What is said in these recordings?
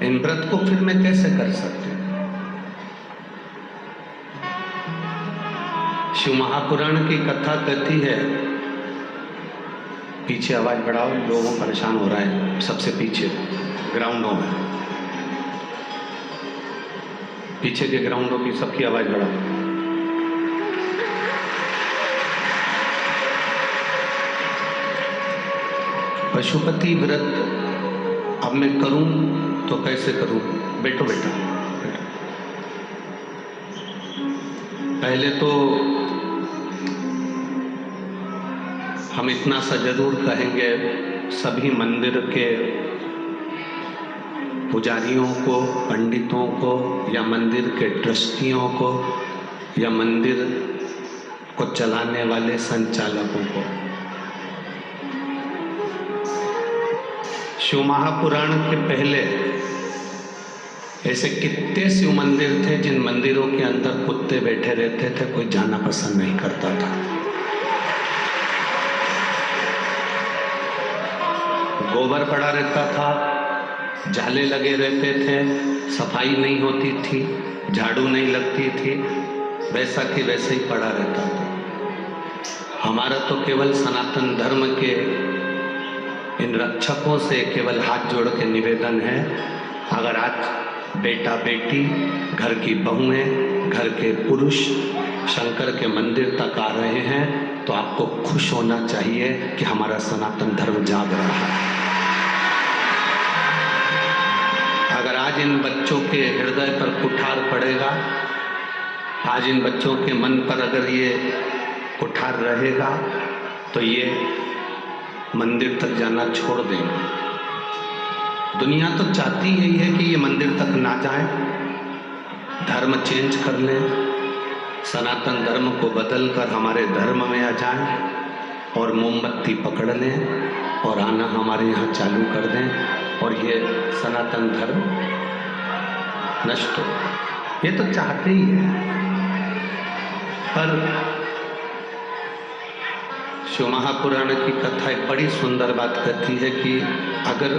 इन व्रत को फिर मैं कैसे कर सकती हूँ? शिव महापुराण की कथा कहती है, पीछे आवाज बढ़ाओ, लोगों परेशान हो रहा है, सबसे पीछे ग्राउंडों में, पीछे के ग्राउंडों की सबकी आवाज बढ़ाओ। पशुपति व्रत अब मैं करूं तो कैसे करूं? बैठो बेटा, बैठो। पहले तो हम इतना सा जरूर कहेंगे, सभी मंदिर के पुजारियों को, पंडितों को, या मंदिर के ट्रस्टियों को, या मंदिर को चलाने वाले संचालकों को। शिव महापुराण के पहले ऐसे कितने शिव मंदिर थे जिन मंदिरों के अंदर कुत्ते बैठे रहते थे, कोई जाना पसंद नहीं करता था। गोबर पड़ा रहता था, जाले लगे रहते थे, सफाई नहीं होती थी, झाड़ू नहीं लगती थी, वैसा कि वैसे ही पड़ा रहता था। हमारा तो केवल सनातन धर्म के इन रक्षकों से केवल हाथ जोड़ के निवेदन है, अगर आज बेटा बेटी, घर की बहुएं, घर के पुरुष शंकर के मंदिर तक आ रहे हैं तो आपको खुश होना चाहिए कि हमारा सनातन धर्म जाग रहा है। अगर आज इन बच्चों के हृदय पर कुठार पड़ेगा, आज इन बच्चों के मन पर अगर ये कुठार रहेगा तो ये मंदिर तक जाना छोड़ देंगे। दुनिया तो चाहती यही है कि ये मंदिर तक ना जाए, धर्म चेंज कर लें, सनातन धर्म को बदल कर हमारे धर्म में आ जाएं और मोमबत्ती पकड़ लें और आना हमारे यहाँ चालू कर दें और ये सनातन धर्म नष्ट हो। ये तो चाहते ही है। पर शिव महापुराण की कथा एक बड़ी सुंदर बात कहती है कि अगर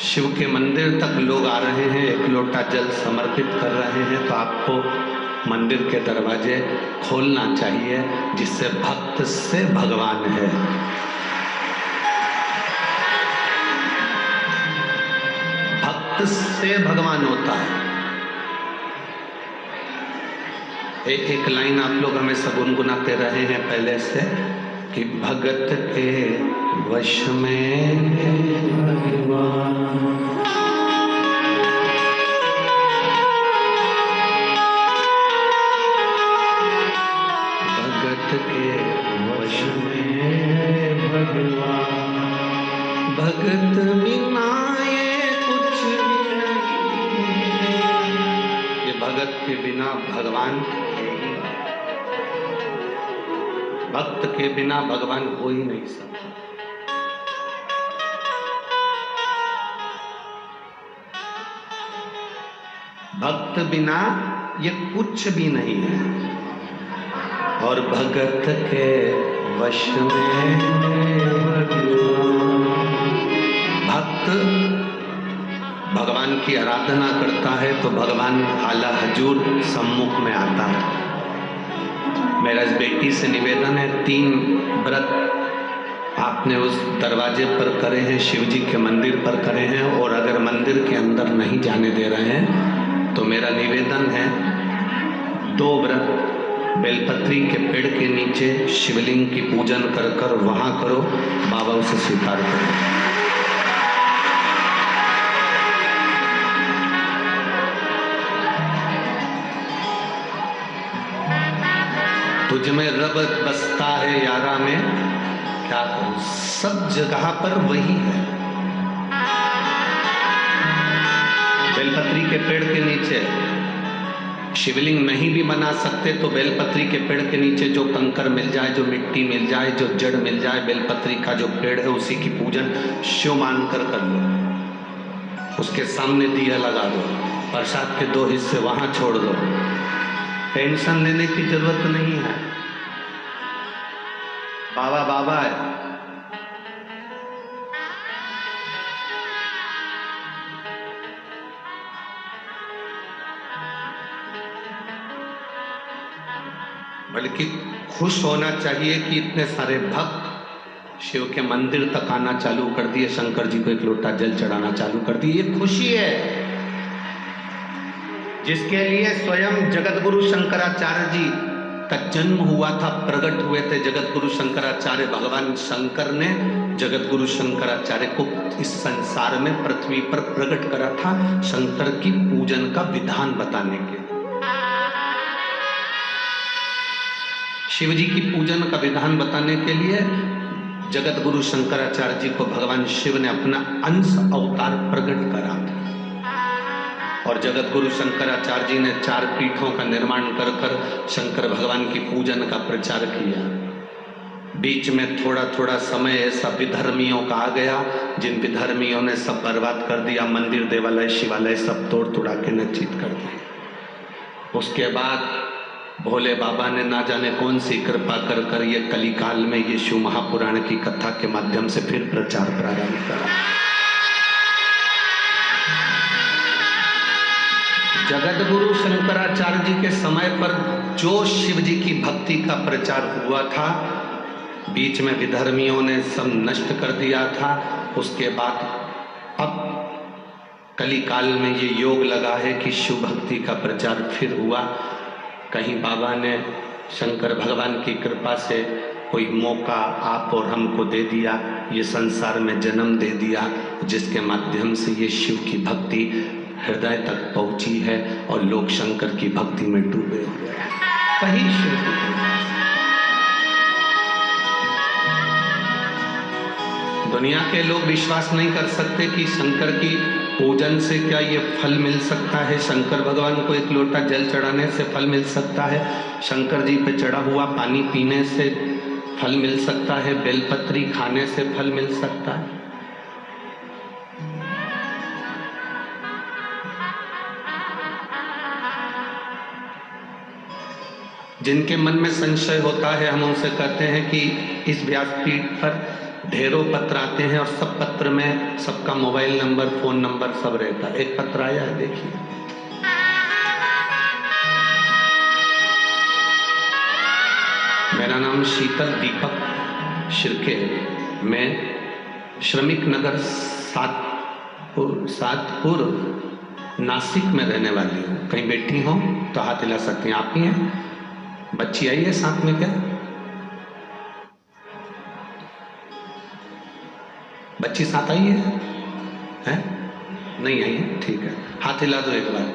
शिव के मंदिर तक लोग आ रहे हैं, एक लोटा जल समर्पित कर रहे हैं, तो आपको मंदिर के दरवाजे खोलना चाहिए, जिससे भक्त से भगवान है। भक्त से भगवान होता है। एक लाइन आप लोग हमेशा गुनगुनाते रहे हैं पहले से कि भगत के वश में भगवान, भगत के वश में भगवान, भगत बिना ये कुछ भी नहीं, ये भगत के बिना भगवान, भक्त के बिना भगवान हो ही नहीं सकता। भक्त बिना ये कुछ भी नहीं है। और भगत के वश में भक्त भगवान की आराधना करता है तो भगवान आला हजूर सम्मुख में आता है। मेरा इस बेटी से निवेदन है, 3 व्रत आपने उस दरवाजे पर करे हैं, शिव जी के मंदिर पर करे हैं, और अगर मंदिर के अंदर नहीं जाने दे रहे हैं तो मेरा निवेदन है 2 व्रत बेलपत्री के पेड़ के नीचे शिवलिंग की पूजन कर कर वहां करो, बाबा उसे स्वीकार करो। तुझ में रब बसता है यारा में, क्या करूं, सब जगह पर वही है। बेलपत्री के पेड़ के नीचे शिवलिंग नहीं भी बना सकते तो बेलपत्री के पेड़ के नीचे जो कंकर मिल जाए, जो मिट्टी मिल जाए, जो जड़ मिल जाए, बेलपत्री का जो पेड़ है उसी की पूजन शिव मानकर कर लो। उसके सामने दिया लगा दो, प्रसाद के 2 हिस्से वहां छोड़ दो। टेंशन लेने की जरूरत नहीं है। बाबा बाबा है। बल्कि खुश होना चाहिए कि इतने सारे भक्त शिव के मंदिर तक आना चालू कर दिए, शंकर जी को एक लोटा जल चढ़ाना चालू कर दिए। ये खुशी है जिसके लिए स्वयं जगत गुरु शंकराचार्य जी का जन्म हुआ था, प्रकट हुए थे जगत गुरु शंकराचार्य। भगवान शंकर ने जगत गुरु शंकराचार्य को इस संसार में पृथ्वी पर प्रकट करा था, शंकर की पूजन का विधान बताने के। शिव जी की पूजन का विधान बताने के लिए जगत गुरु शंकराचार्य जी को भगवान शिव ने अपना अंश अवतार प्रकट करा था। और जगत गुरु शंकराचार्य जी ने 4 पीठों का निर्माण कर कर शंकर भगवान की पूजन का प्रचार किया। बीच में थोड़ा थोड़ा समय ऐसा विधर्मियों का आ गया, जिन विधर्मियों ने सब बर्बाद कर दिया, मंदिर देवालय शिवालय सब तोड़ तोड़ा के नचित कर दिए। उसके बाद भोले बाबा ने ना जाने कौन सी कृपा कर कर ये कलिकाल में ये शिव महापुराण की कथा के माध्यम से फिर प्रचार प्रारंभ करा। जगत गुरु शंकराचार्य जी के समय पर जो शिव जी की भक्ति का प्रचार हुआ था, बीच में विधर्मियों ने सब नष्ट कर दिया था। उसके बाद अब कलिकाल में ये योग लगा है कि शिव भक्ति का प्रचार फिर हुआ। कहीं बाबा ने शंकर भगवान की कृपा से कोई मौका आप और हमको दे दिया, ये संसार में जन्म दे दिया, जिसके माध्यम से ये शिव की भक्ति हृदय तक पहुंची है और लोग शंकर की भक्ति में डूबे हुए हैं। कहीं शिव की दुनिया के लोग विश्वास नहीं कर सकते कि शंकर की पूजन से क्या ये फल मिल सकता है, शंकर भगवान को एक लोटा जल चढ़ाने से फल मिल सकता है, शंकर जी पे चढ़ा हुआ पानी पीने से फल मिल सकता है, बेलपत्री खाने से फल मिल सकता है। जिनके मन में संशय होता है, हम उनसे कहते हैं कि इस व्यासपीठ पर ढेरों पत्र आते हैं और सब पत्र में सबका मोबाइल नंबर, फोन नंबर सब रहता है। एक पत्र आया है, देखिए। मेरा नाम शीतल दीपक शिर्के, मैं श्रमिक नगर सातपुर नासिक में रहने वाली हूँ। कहीं बैठी हो तो हाथ हिला सकती हैं। आप ही हैं? बच्ची आई है साथ में क्या? बच्ची साथ आई है? नहीं आई है? ठीक है, हाथ हिला दो एक बार।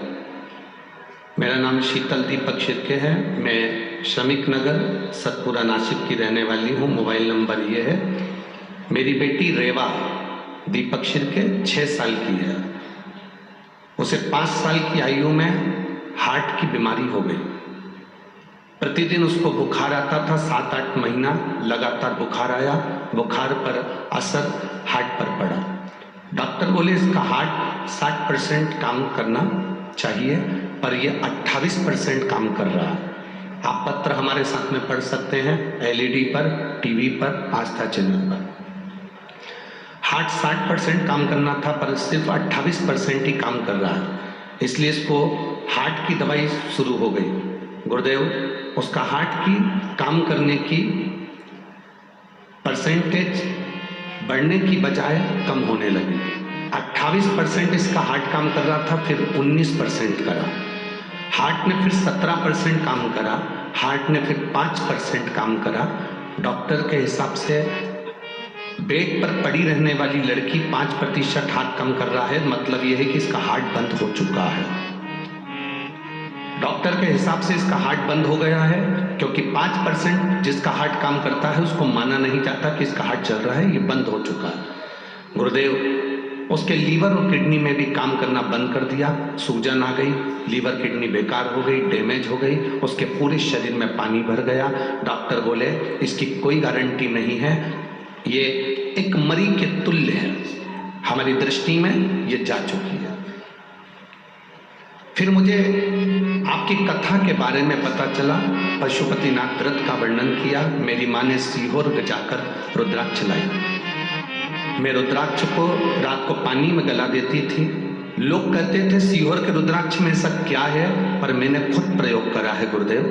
मेरा नाम शीतल दीपक शिर्के है, मैं श्रमिक नगर सतपुरा नासिक की रहने वाली हूँ। मोबाइल नंबर ये है। मेरी बेटी रेवा दीपक शिर्के 6 साल की है। उसे 5 साल की आयु में हार्ट की बीमारी हो गई। प्रतिदिन उसको बुखार आता था, 7-8 महीना लगातार बुखार आया। बुखार पर असर हार्ट पर पड़ा। डॉक्टर बोले इसका हार्ट 60% काम करना चाहिए, पर ये 28% काम कर रहा है। आप पत्र हमारे साथ में पढ़ सकते हैं, LED पर, टीवी पर, आस्था चैनल पर। हार्ट 60% काम करना था, पर सिर्फ 28% ही काम कर रहा है। इसलिए इसको हार्ट की दवाई शुरू हो गई। गुरुदेव, उसका हार्ट की काम करने की परसेंटेज बढ़ने की बजाय कम होने लगी। 28% इसका हार्ट काम कर रहा था, फिर 19% करा। हार्ट ने फिर 17% काम करा। हार्ट ने फिर 5% काम करा। डॉक्टर के हिसाब से बेड पर पड़ी रहने वाली लड़की 5% हार्ट कम कर रहा है, मतलब यह है कि इसका हार्ट बंद हो चुका है। डॉक्टर के हिसाब से इसका हार्ट बंद हो गया है, क्योंकि 5% जिसका हार्ट काम करता है उसको माना नहीं जाता कि इसका हार्ट चल रहा है, ये बंद हो चुका है। गुरुदेव, उसके लीवर और किडनी में भी काम करना बंद कर दिया। सूजन आ गई, लीवर किडनी बेकार हो गई, डैमेज हो गई, उसके पूरे शरीर में पानी भर गया। डॉक्टर बोले इसकी कोई गारंटी नहीं है, ये एक मरी के तुल्य है, हमारी दृष्टि में ये जा चुकी है। फिर मुझे आपकी कथा के बारे में पता चला। पशुपतिनाथ व्रत का वर्णन किया। मेरी माँ ने सीहोर जाकर रुद्राक्ष लाई। मैं रुद्राक्ष को रात को पानी में गला देती थी। लोग कहते थे सीहोर के रुद्राक्ष में ऐसा क्या है, पर मैंने खुद प्रयोग करा है गुरुदेव।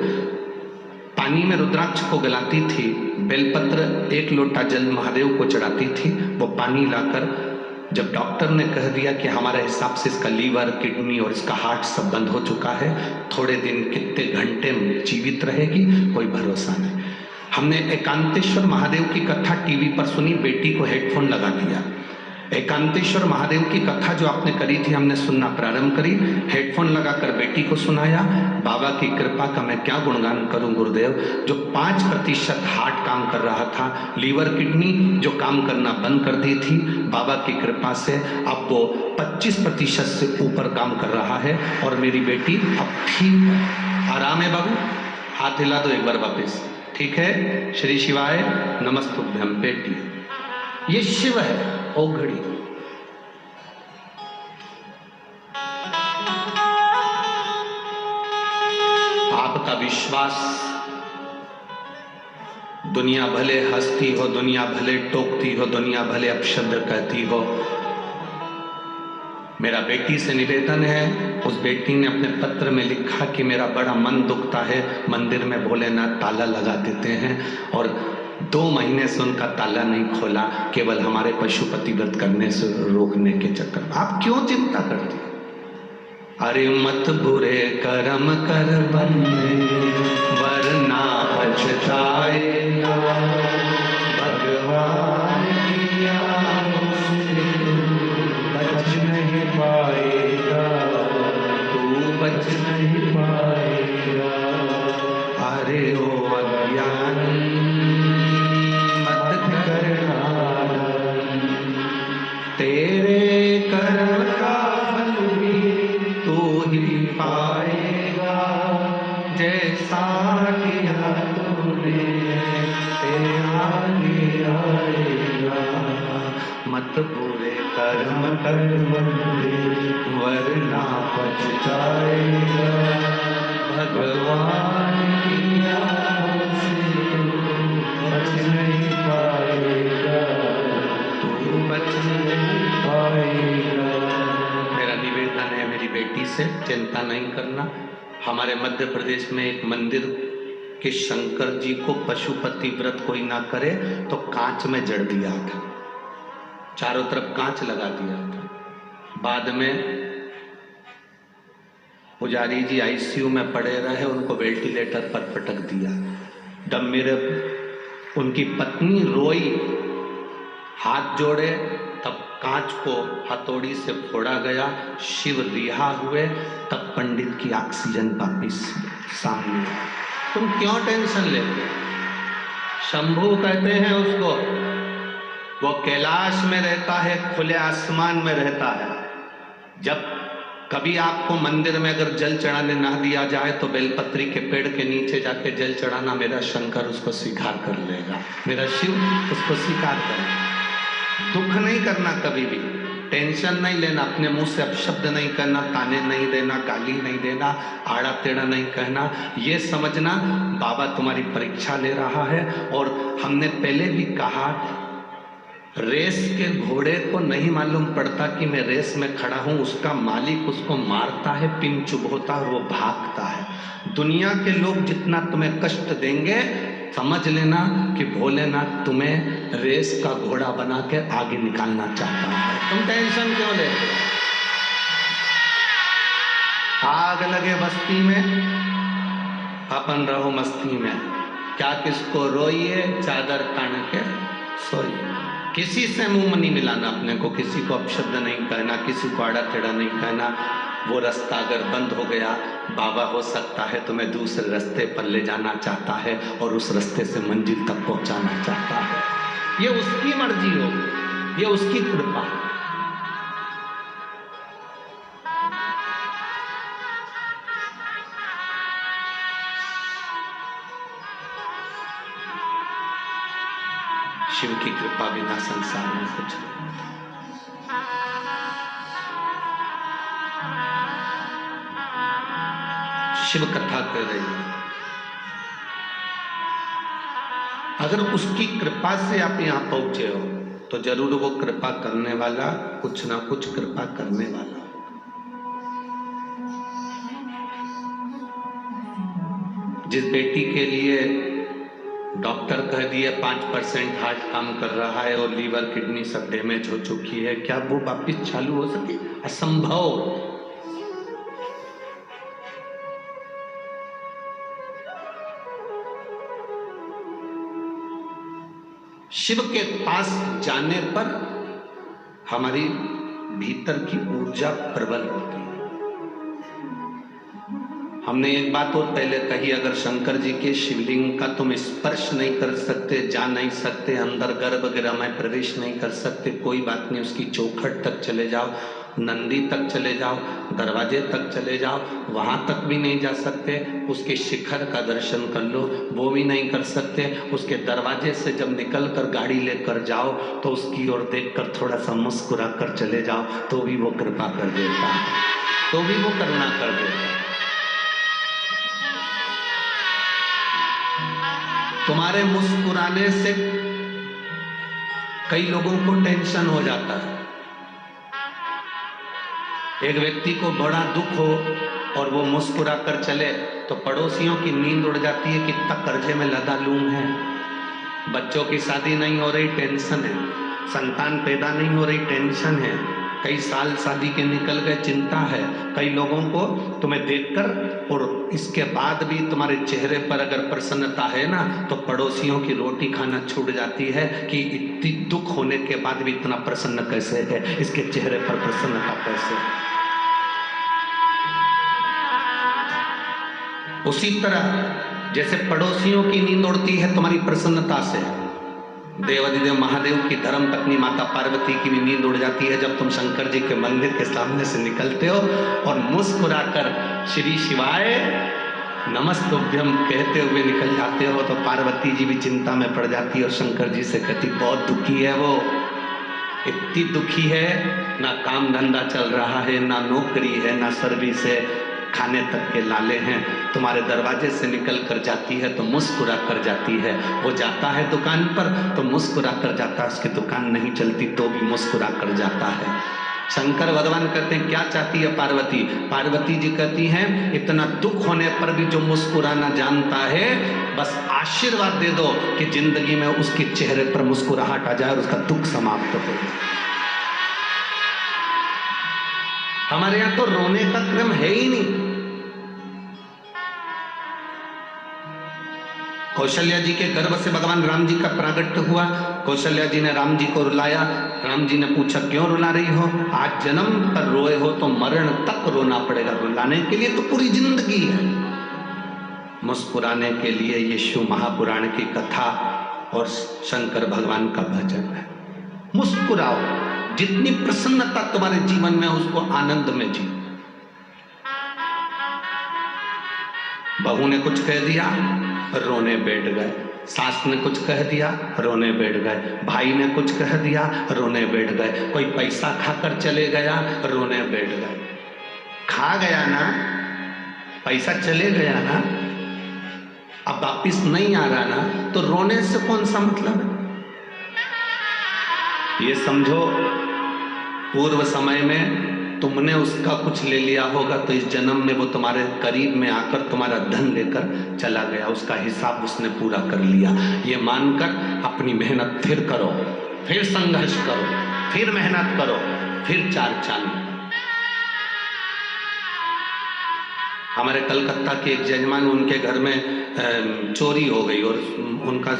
पानी में रुद्राक्ष को गलाती थी, बेलपत्र 1 लोटा जल महादेव को चढ़ाती थी। वो पानी लाकर जब डॉक्टर ने कह दिया कि हमारे हिसाब से इसका लीवर, किडनी और इसका हार्ट सब बंद हो चुका है, थोड़े दिन कितने घंटे जीवित रहेगी कोई भरोसा नहीं। हमने एकांतेश्वर महादेव की कथा टीवी पर सुनी, बेटी को हेडफोन लगा दिया। एकांतेश्वर महादेव की कथा जो आपने करी थी हमने सुनना प्रारंभ करी, हेडफोन लगाकर बेटी को सुनाया। बाबा की कृपा का मैं क्या गुणगान करूं गुरुदेव। जो 5% हार्ट काम कर रहा था, लीवर किडनी जो काम करना बंद कर दी थी, बाबा की कृपा से अब वो 25% से ऊपर काम कर रहा है और मेरी बेटी अब ठीक है। आराम है बाबू, हाथ हिला दो एक बार वापिस, ठीक है। श्री शिवाय नमस्तुभ्यम बेटी। ये शिव है ओघड़ी। आपका विश्वास, दुनिया भले हंसती हो, दुनिया भले टोकती हो, दुनिया भले अपशब्द कहती हो, मेरा बेटी से निवेदन है। उस बेटी ने अपने पत्र में लिखा कि मेरा बड़ा मन दुखता है, मंदिर में भोलेनाथ ताला लगा देते हैं और 2 महीने से उनका ताला नहीं खोला, केवल हमारे पशुपति व्रत करने से रोकने के चक्कर में। आप क्यों चिंता करती? अरे मत बुरे कर्म कर बंदे, वरना पछताएगा। भगवान की आंखों से बच नहीं पाएगा, तू बच नहीं पाएगा। अरे ओ अज्ञानी तेरे कर्म का फल भी तू ही पाएगा, जैसा किया तूने तेरे आगे आएगा। मत बुरे कर्म कर बंदे, वरना पछताएगा। भगवान की आंखों से बच नहीं पाएगा, तू बच नहीं पाएगा। मेरा निवेदन है मेरी बेटी से, चिंता नहीं करना। हमारे मध्य प्रदेश में एक मंदिर के शंकर जी को पशुपति व्रत कोई ना करे तो कांच में जड़ दिया था, चारों तरफ कांच लगा दिया था। बाद में पुजारी जी आईसीयू में पड़े रहे, उनको वेंटिलेटर पर पटक दिया। जब मेरे उनकी पत्नी रोई, हाथ जोड़े, तब कांच को हथौड़ी से फोड़ा गया, शिव रिहा हुए, तब पंडित की ऑक्सीजन वापिस सामने। तुम क्यों टेंशन लेते? शंभू कहते हैं उसको, वो कैलाश में रहता है, खुले आसमान में रहता है। जब कभी आपको मंदिर में अगर जल चढ़ाने ना दिया जाए तो बेलपत्री के पेड़ के नीचे जाके जल चढ़ाना, मेरा शंकर उसको स्वीकार कर लेगा, मेरा शिव उसको स्वीकार करेगा। दुख नहीं करना, कभी भी टेंशन नहीं लेना, अपने मुंह से अपशब्द नहीं करना, ताने नहीं देना, गाली नहीं देना, आड़ा टेढ़ा नहीं कहना। ये समझना बाबा तुम्हारी परीक्षा ले रहा है। और हमने पहले भी कहा, रेस के घोड़े को नहीं मालूम पड़ता कि मैं रेस में खड़ा हूं, उसका मालिक उसको मारता है, पिन चुभोता है और वो भागता है। दुनिया के लोग जितना तुम्हें कष्ट देंगे, समझ लेना कि भोलेनाथ तुम्हें रेस का घोड़ा बना के आगे निकालना चाहता है। तुम टेंशन क्यों लेते? आग लगे बस्ती में, अपन रहो मस्ती में। क्या किसको रोइए, चादर तान के सोइए। किसी से मुंह नहीं मिलाना अपने को, किसी को अपशब्द नहीं कहना, किसी को आड़ा टेढ़ा नहीं कहना। वो रास्ता अगर बंद हो गया, बाबा हो सकता है तुम्हें दूसरे रास्ते पर ले जाना चाहता है और उस रास्ते से मंजिल तक पहुंचाना चाहता है। ये उसकी मर्जी हो, ये उसकी कृपा। शिव की कृपा बिना संसार में कुछ नहीं। शिव कथा कर रही है, अगर उसकी कृपा से आप यहां पहुंचे हो तो जरूर वो कृपा करने वाला कुछ ना कुछ कृपा करने वाला हो। जिस बेटी के लिए डॉक्टर कह दिए 5% हार्ट काम कर रहा है और लीवर किडनी सब डैमेज हो चुकी है, क्या वो वापिस चालू हो सके? असंभव। शिव के पास जाने पर हमारी भीतर की ऊर्जा प्रबल होती है। हमने एक बात और पहले कही, अगर शंकर जी के शिवलिंग का तुम स्पर्श नहीं कर सकते, जा नहीं सकते, अंदर गर्भगृह में प्रवेश नहीं कर सकते, कोई बात नहीं, उसकी चौखट तक चले जाओ, नंदी तक चले जाओ, दरवाजे तक चले जाओ, वहां तक भी नहीं जा सकते, उसके शिखर का दर्शन कर लो, वो भी नहीं कर सकते, उसके दरवाजे से जब निकल कर गाड़ी लेकर जाओ तो उसकी ओर देखकर थोड़ा सा मुस्कुरा कर चले जाओ तो भी वो कृपा कर देता है, तो भी वो करुणा कर देता है। तुम्हारे मुस्कुराने से कई लोगों को टेंशन हो जाता है। एक व्यक्ति को बड़ा दुख हो और वो मुस्कुरा कर चले तो पड़ोसियों की नींद उड़ जाती है, कितना कर्जे में लदा लूम है, बच्चों की शादी नहीं हो रही टेंशन है, संतान पैदा नहीं हो रही टेंशन है, कई साल शादी के निकल गए चिंता है। कई लोगों को तुम्हें देखकर और इसके बाद भी तुम्हारे चेहरे पर अगर प्रसन्नता है ना तो पड़ोसियों की रोटी खाना छूट जाती है कि इतनी दुख होने के बाद भी इतना प्रसन्न कैसे है, इसके चेहरे पर प्रसन्नता कैसे है। उसी तरह जैसे पड़ोसियों की नींद उड़ती है तुम्हारी प्रसन्नता से, देवाधिदेव महादेव की धर्म पत्नी माता पार्वती की भी नींद उड़ जाती है जब तुम शंकर जी के मंदिर के सामने से निकलते हो और मुस्कुराकर श्री शिवाय नमस्तुभ्यम कहते हुए निकल जाते हो तो पार्वती जी भी चिंता में पड़ जाती है और शंकर जी से कहती बहुत दुखी है वो, इतनी दुखी है, ना काम धंधा चल रहा है, ना नौकरी है, ना सर्विस है, खाने तक के लाले हैं, तुम्हारे दरवाजे से निकल कर जाती है तो मुस्कुरा कर जाती है, वो जाता है दुकान पर तो मुस्कुरा कर जाता है, उसकी दुकान नहीं चलती तो भी मुस्कुरा कर जाता है। शंकर भगवान कहते हैं क्या चाहती है पार्वती? पार्वती जी कहती हैं इतना दुख होने पर भी जो मुस्कुराना जानता है बस आशीर्वाद दे दो कि जिंदगी में उसके चेहरे पर मुस्कुराहट आ जाए और उसका दुख समाप्त हो। हमारे यहाँ तो रोने का क्रम है ही नहीं। कौशल्या जी के गर्भ से भगवान राम जी का प्रागट्य हुआ, कौशल्या जी ने राम जी को रुलाया, राम जी ने पूछा क्यों रुला रही हो? आज जन्म पर रोए हो तो मरण तक रोना पड़ेगा, रुलाने के लिए तो पूरी जिंदगी है, मुस्कुराने के लिए ये शिव महापुराण की कथा और शंकर भगवान का भजन है। मुस्कुराओ, जितनी प्रसन्नता तुम्हारे जीवन में उसको आनंद में जी। बहू ने कुछ कह दिया रोने बैठ गए, सास ने कुछ कह दिया रोने बैठ गए, भाई ने कुछ कह दिया रोने बैठ गए, कोई पैसा खाकर चले गया रोने बैठ गए। खा गया ना, पैसा चले गया ना, अब वापिस नहीं आ रहा ना, तो रोने से कौन सा मतलब है? ये समझो पूर्व समय में तुमने उसका कुछ ले लिया होगा तो इस जन्म में वो तुम्हारे करीब में आकर तुम्हारा धन लेकर चला गया, उसका हिसाब उसने पूरा कर लिया। ये मानकर अपनी मेहनत फिर करो, फिर संघर्ष करो, फिर मेहनत करो, फिर चार चांद। हमारे कलकत्ता के एक जजमान, उनके घर में चोरी हो गई और उनका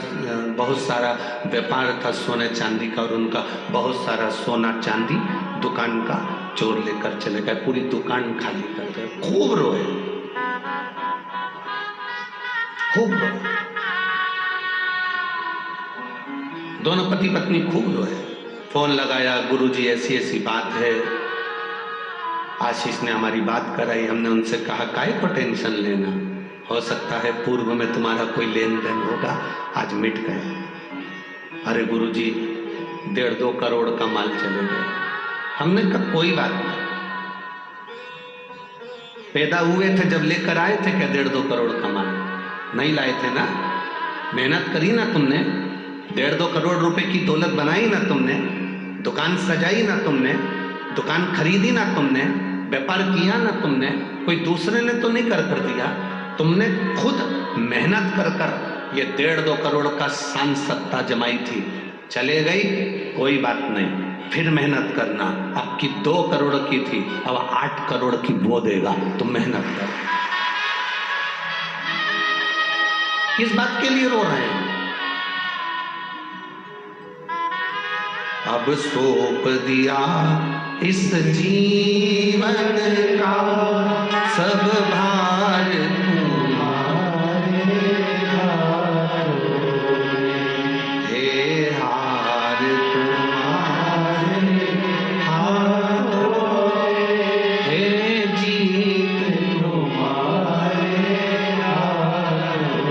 बहुत सारा व्यापार था सोने चांदी का और उनका बहुत सारा सोना चांदी दुकान का चोर लेकर चले गए, पूरी दुकान खाली कर गए। खूब रोए, खूब रोए, दोनों पति पत्नी खूब रोए। फोन लगाया, गुरुजी ऐसी ऐसी बात है। आशीष ने हमारी बात कराई, हमने उनसे कहा काहे को टेंशन लेना, हो सकता है पूर्व में तुम्हारा कोई लेन देन होगा, आज मिट गए। अरे गुरुजी 1.5-2 करोड़ का माल चले गए। हमने कहा कोई बात नहीं, पैदा हुए थे जब लेकर आए थे क्या 1.5-2 करोड़ का माल? नहीं लाए थे ना, मेहनत करी ना तुमने, 1.5-2 करोड़ रुपए की दौलत बनाई ना तुमने, दुकान सजाई ना तुमने, दुकान खरीदी ना तुमने, व्यापार किया ना तुमने, कोई दूसरे ने तो नहीं कर दिया। तुमने खुद मेहनत कर कर ये 1.5-2 करोड़ का सांसदता जमाई थी, चले गई, कोई बात नहीं, फिर मेहनत करना। अब की 2 करोड़ की थी, अब 8 करोड़ की वो देगा, तुम मेहनत कर। किस बात के लिए रो रहे हैं? अब सौंप दिया इस जीवन का सब भार तुम्हारे हाथों में, हे हार तुम्हारे हाथों में, हे जीत तुम्हारे हाथों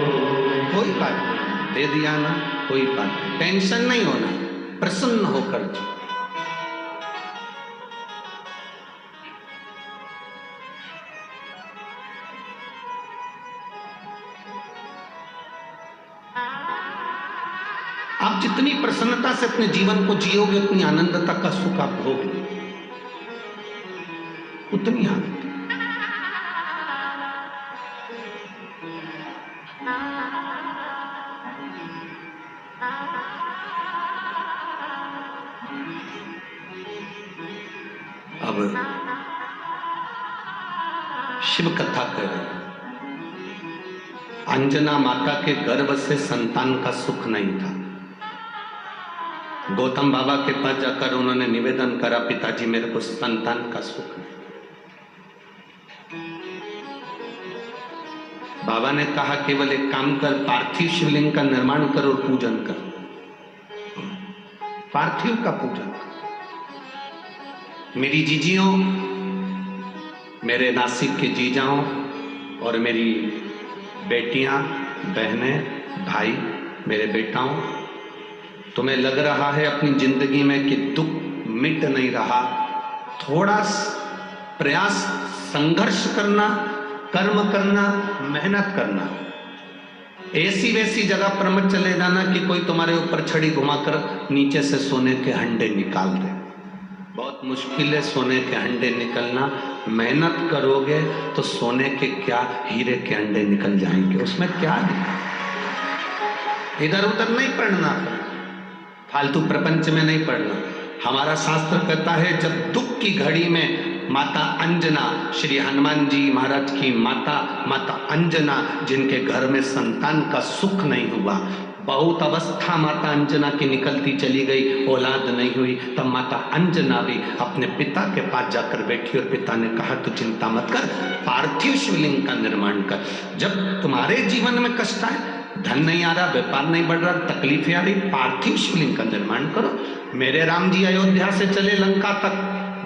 में। कोई बात नहीं, दे दिया ना, कोई बात नहीं, टेंशन नहीं होना, प्रसन्न होकर जी। आप जितनी प्रसन्नता से अपने जीवन को जियोगे, उतनी आनंदता का सुख आप भोगे, उतनी आनंद। अब शिव कथा करें। अंजना माता के गर्भ से संतान का सुख नहीं था। गौतम बाबा के पास जाकर उन्होंने निवेदन करा, पिताजी मेरे को संतान का सुख नहीं। बाबा ने कहा केवल एक काम कर, पार्थिव शिवलिंग का निर्माण कर और पूजन कर, पार्थिव का पूजन कर। मेरी जीजियों, मेरे नासिक के जीजाओं और मेरी बेटियां, बहनें, भाई, मेरे बेटाओं, तुम्हें लग रहा है अपनी जिंदगी में कि दुख मिट नहीं रहा, थोड़ा प्रयास, संघर्ष करना, कर्म करना, मेहनत करना। ऐसी वैसी जगह पर मत चले जाना कि कोई तुम्हारे ऊपर छड़ी घुमाकर नीचे से सोने के हंडे निकाल दे। बहुत मुश्किल है सोने के अंडे निकलना। मेहनत करोगे तो सोने के क्या, हीरे के अंडे निकल जाएंगे, उसमें क्या है? इधर उधर नहीं पढ़ना, फालतू प्रपंच में नहीं पढ़ना। हमारा शास्त्र कहता है जब दुख की घड़ी में माता अंजना, श्री हनुमान जी महाराज की माता अंजना, जिनके घर में संतान का सुख नहीं हुआ, बहुत अवस्था माता अंजना की निकलती चली गई, औलाद नहीं हुई, तब माता अंजना भी अपने पिता के पास जाकर बैठी और पिता ने कहा तू चिंता मत कर, पार्थिव शिवलिंग का निर्माण कर। जब तुम्हारे जीवन में कष्ट आए, धन नहीं आ रहा, व्यापार नहीं बढ़ रहा, तकलीफें आ रही, पार्थिव शिवलिंग का निर्माण करो। मेरे राम जी अयोध्या से चले लंका तक,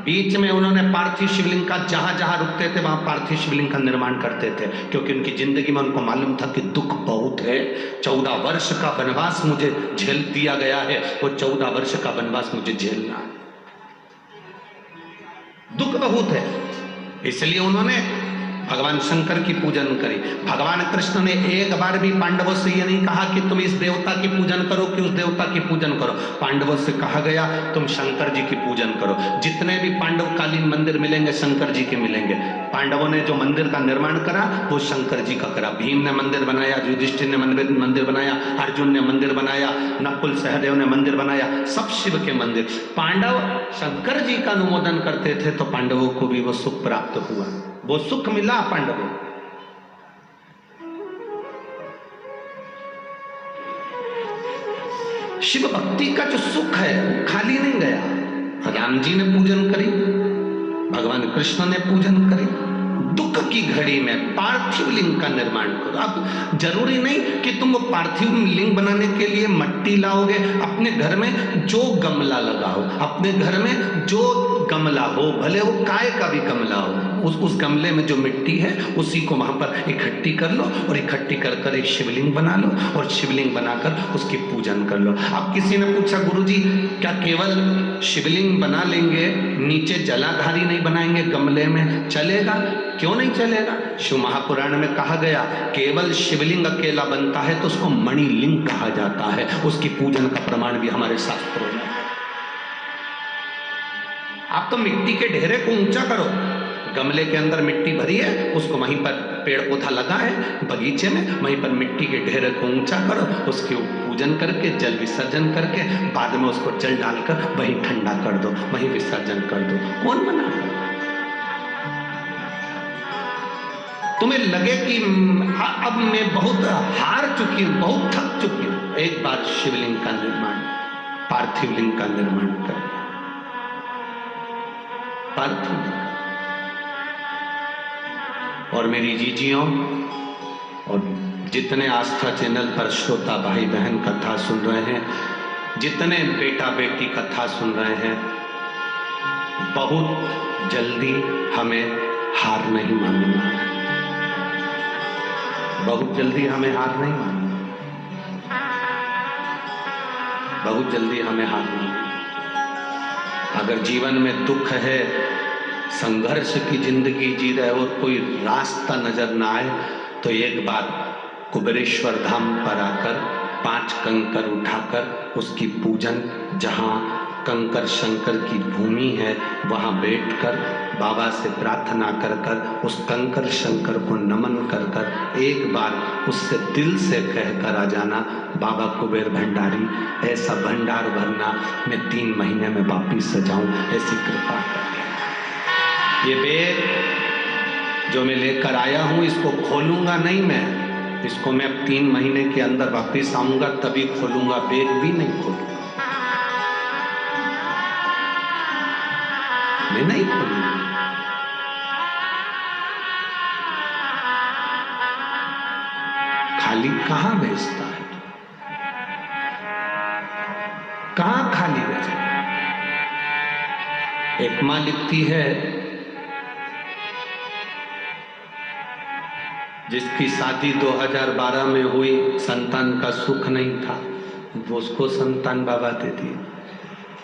बीच में उन्होंने पार्थिव शिवलिंग का जहां जहां रुकते थे वहां पार्थिव शिवलिंग का निर्माण करते थे, क्योंकि उनकी जिंदगी में उनको मालूम था कि दुख बहुत है। 14 वर्ष का वनवास मुझे झेल दिया गया है, वो 14 वर्ष का वनवास मुझे झेलना है, दुख बहुत है। इसलिए उन्होंने भगवान शंकर की पूजन करी। भगवान कृष्ण ने एक बार भी पांडवों से ये नहीं कहा कि तुम इस देवता की पूजन करो कि उस देवता की पूजन करो। पांडवों से कहा गया तुम शंकर जी की पूजन करो। जितने भी पांडवकालीन मंदिर मिलेंगे शंकर जी के मिलेंगे। पांडवों ने जो मंदिर का निर्माण करा वो शंकर जी का करा। भीम ने मंदिर बनाया, युधिष्ठिर ने मंदिर बनाया, अर्जुन ने मंदिर बनाया, नकुल सहदेव ने मंदिर बनाया, सब शिव के मंदिर। पांडव शंकर जी का अनुमोदन करते थे तो पांडवों को भी वो सुख प्राप्त हुआ, वो सुख मिला पांडवों। शिव भक्ति का जो सुख है वो खाली नहीं गया। राम जी ने पूजन करी, भगवान कृष्ण ने पूजन करी। दुख की घड़ी में पार्थिव लिंग का निर्माण करो। अब जरूरी नहीं कि तुम वो पार्थिव लिंग बनाने के लिए मट्टी लाओगे, अपने घर में जो गमला लगाओ, अपने घर में जो गमला हो, भले वो काय का भी गमला हो, उस गमले में जो मिट्टी है उसी को वहां पर इकट्ठी कर लो और इकट्ठी कर एक शिवलिंग बना लो और शिवलिंग बनाकर उसकी पूजन कर लो। अब किसी ने पूछा गुरुजी क्या केवल शिवलिंग बना लेंगे, नीचे जलाधारी नहीं बनाएंगे गमले में, चलेगा? क्यों नहीं चलेगा? शिव महापुराण में कहा गया केवल शिवलिंग अकेला बनता है तो उसको मणिलिंग कहा जाता है। उसकी पूजन का प्रमाण भी हमारे शास्त्रों में। आप तो मिट्टी के ढेरे को ऊंचा करो, गमले के अंदर मिट्टी भरी है, उसको वहीं पर पेड़ पौधा लगा है बगीचे में, वहीं पर मिट्टी के ढेर को ऊंचा करो, उसके पूजन करके जल विसर्जन करके बाद में उसको जल डालकर वहीं ठंडा कर दो, वहीं विसर्जन कर दो। कौन मना? तुम्हें लगे कि अब मैं बहुत हार चुकी हूं, बहुत थक चुकी हूं, एक बार शिवलिंग का निर्माण, पार्थिव लिंग का निर्माण कर, पार्थिव लिंग। और मेरी जीजियों और जितने आस्था चैनल पर श्रोता भाई बहन कथा सुन रहे हैं, जितने बेटा बेटी कथा सुन रहे हैं, बहुत जल्दी हमें हार नहीं मानना, बहुत जल्दी हमें हार नहीं मानना, बहुत जल्दी हमें हार नहीं। अगर जीवन में दुख है, संघर्ष की जिंदगी जी रहे और कोई रास्ता नजर ना आए, तो एक बार कुबेरेश्वर धाम पर आकर 5 कंकर उठाकर उसकी पूजन, जहाँ कंकर शंकर की भूमि है वहाँ बैठकर बाबा से प्रार्थना कर कर उस कंकर शंकर को नमन कर कर एक बार उससे दिल से कह कर आ जाना, बाबा कुबेर भंडारी ऐसा भंडार भरना मैं 3 महीने में वापिस सजाऊं, ऐसी कृपा कर। ये बैग जो मैं लेकर आया हूँ इसको खोलूंगा नहीं मैं, इसको मैं अब 3 महीने के अंदर वापिस आऊंगा तभी खोलूंगा, बैग भी नहीं खोलूंगा, मैं नहीं खोलूंगा। खाली कहां बेचता है, कहां खाली बेचे? एक मां लिखती है जिसकी शादी 2012 में हुई, संतान का सुख नहीं था, उसको संतान बाबा दे दिए।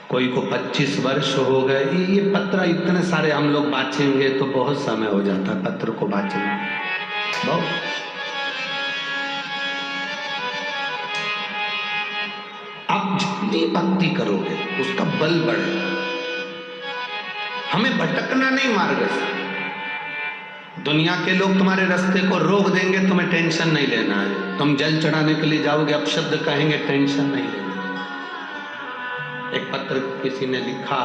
कोई को 25 वर्ष हो गए। ये पत्र इतने सारे हम लोग बांचेंगे तो बहुत समय हो जाता है पत्र को बांचने बहुत। आप जितनी भक्ति करोगे उसका बल बढ़ेगा। हमें भटकना नहीं मार्ग से। दुनिया के लोग तुम्हारे रास्ते को रोक देंगे, तुम्हें टेंशन नहीं लेना है। तुम जल चढ़ाने के लिए जाओगे, अपशब्द कहेंगे, टेंशन नहीं लेना। एक पत्र किसी ने लिखा,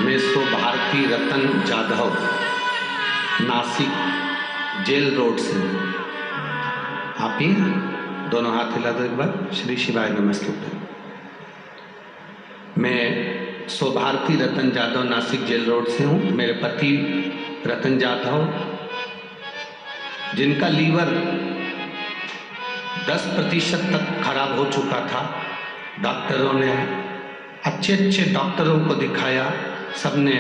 मैं भारती रतन जाधव, नासिक जेल रोड से। आप ही दोनों हाथ हिला दो एक बार। श्री शिवाय नमस्ते। मैं भारती रतन जाधव नासिक जेल रोड से हूँ। मेरे पति रतन जाधव, जिनका लीवर 10% तक खराब हो चुका था, डॉक्टरों ने अच्छे डॉक्टरों को दिखाया, सबने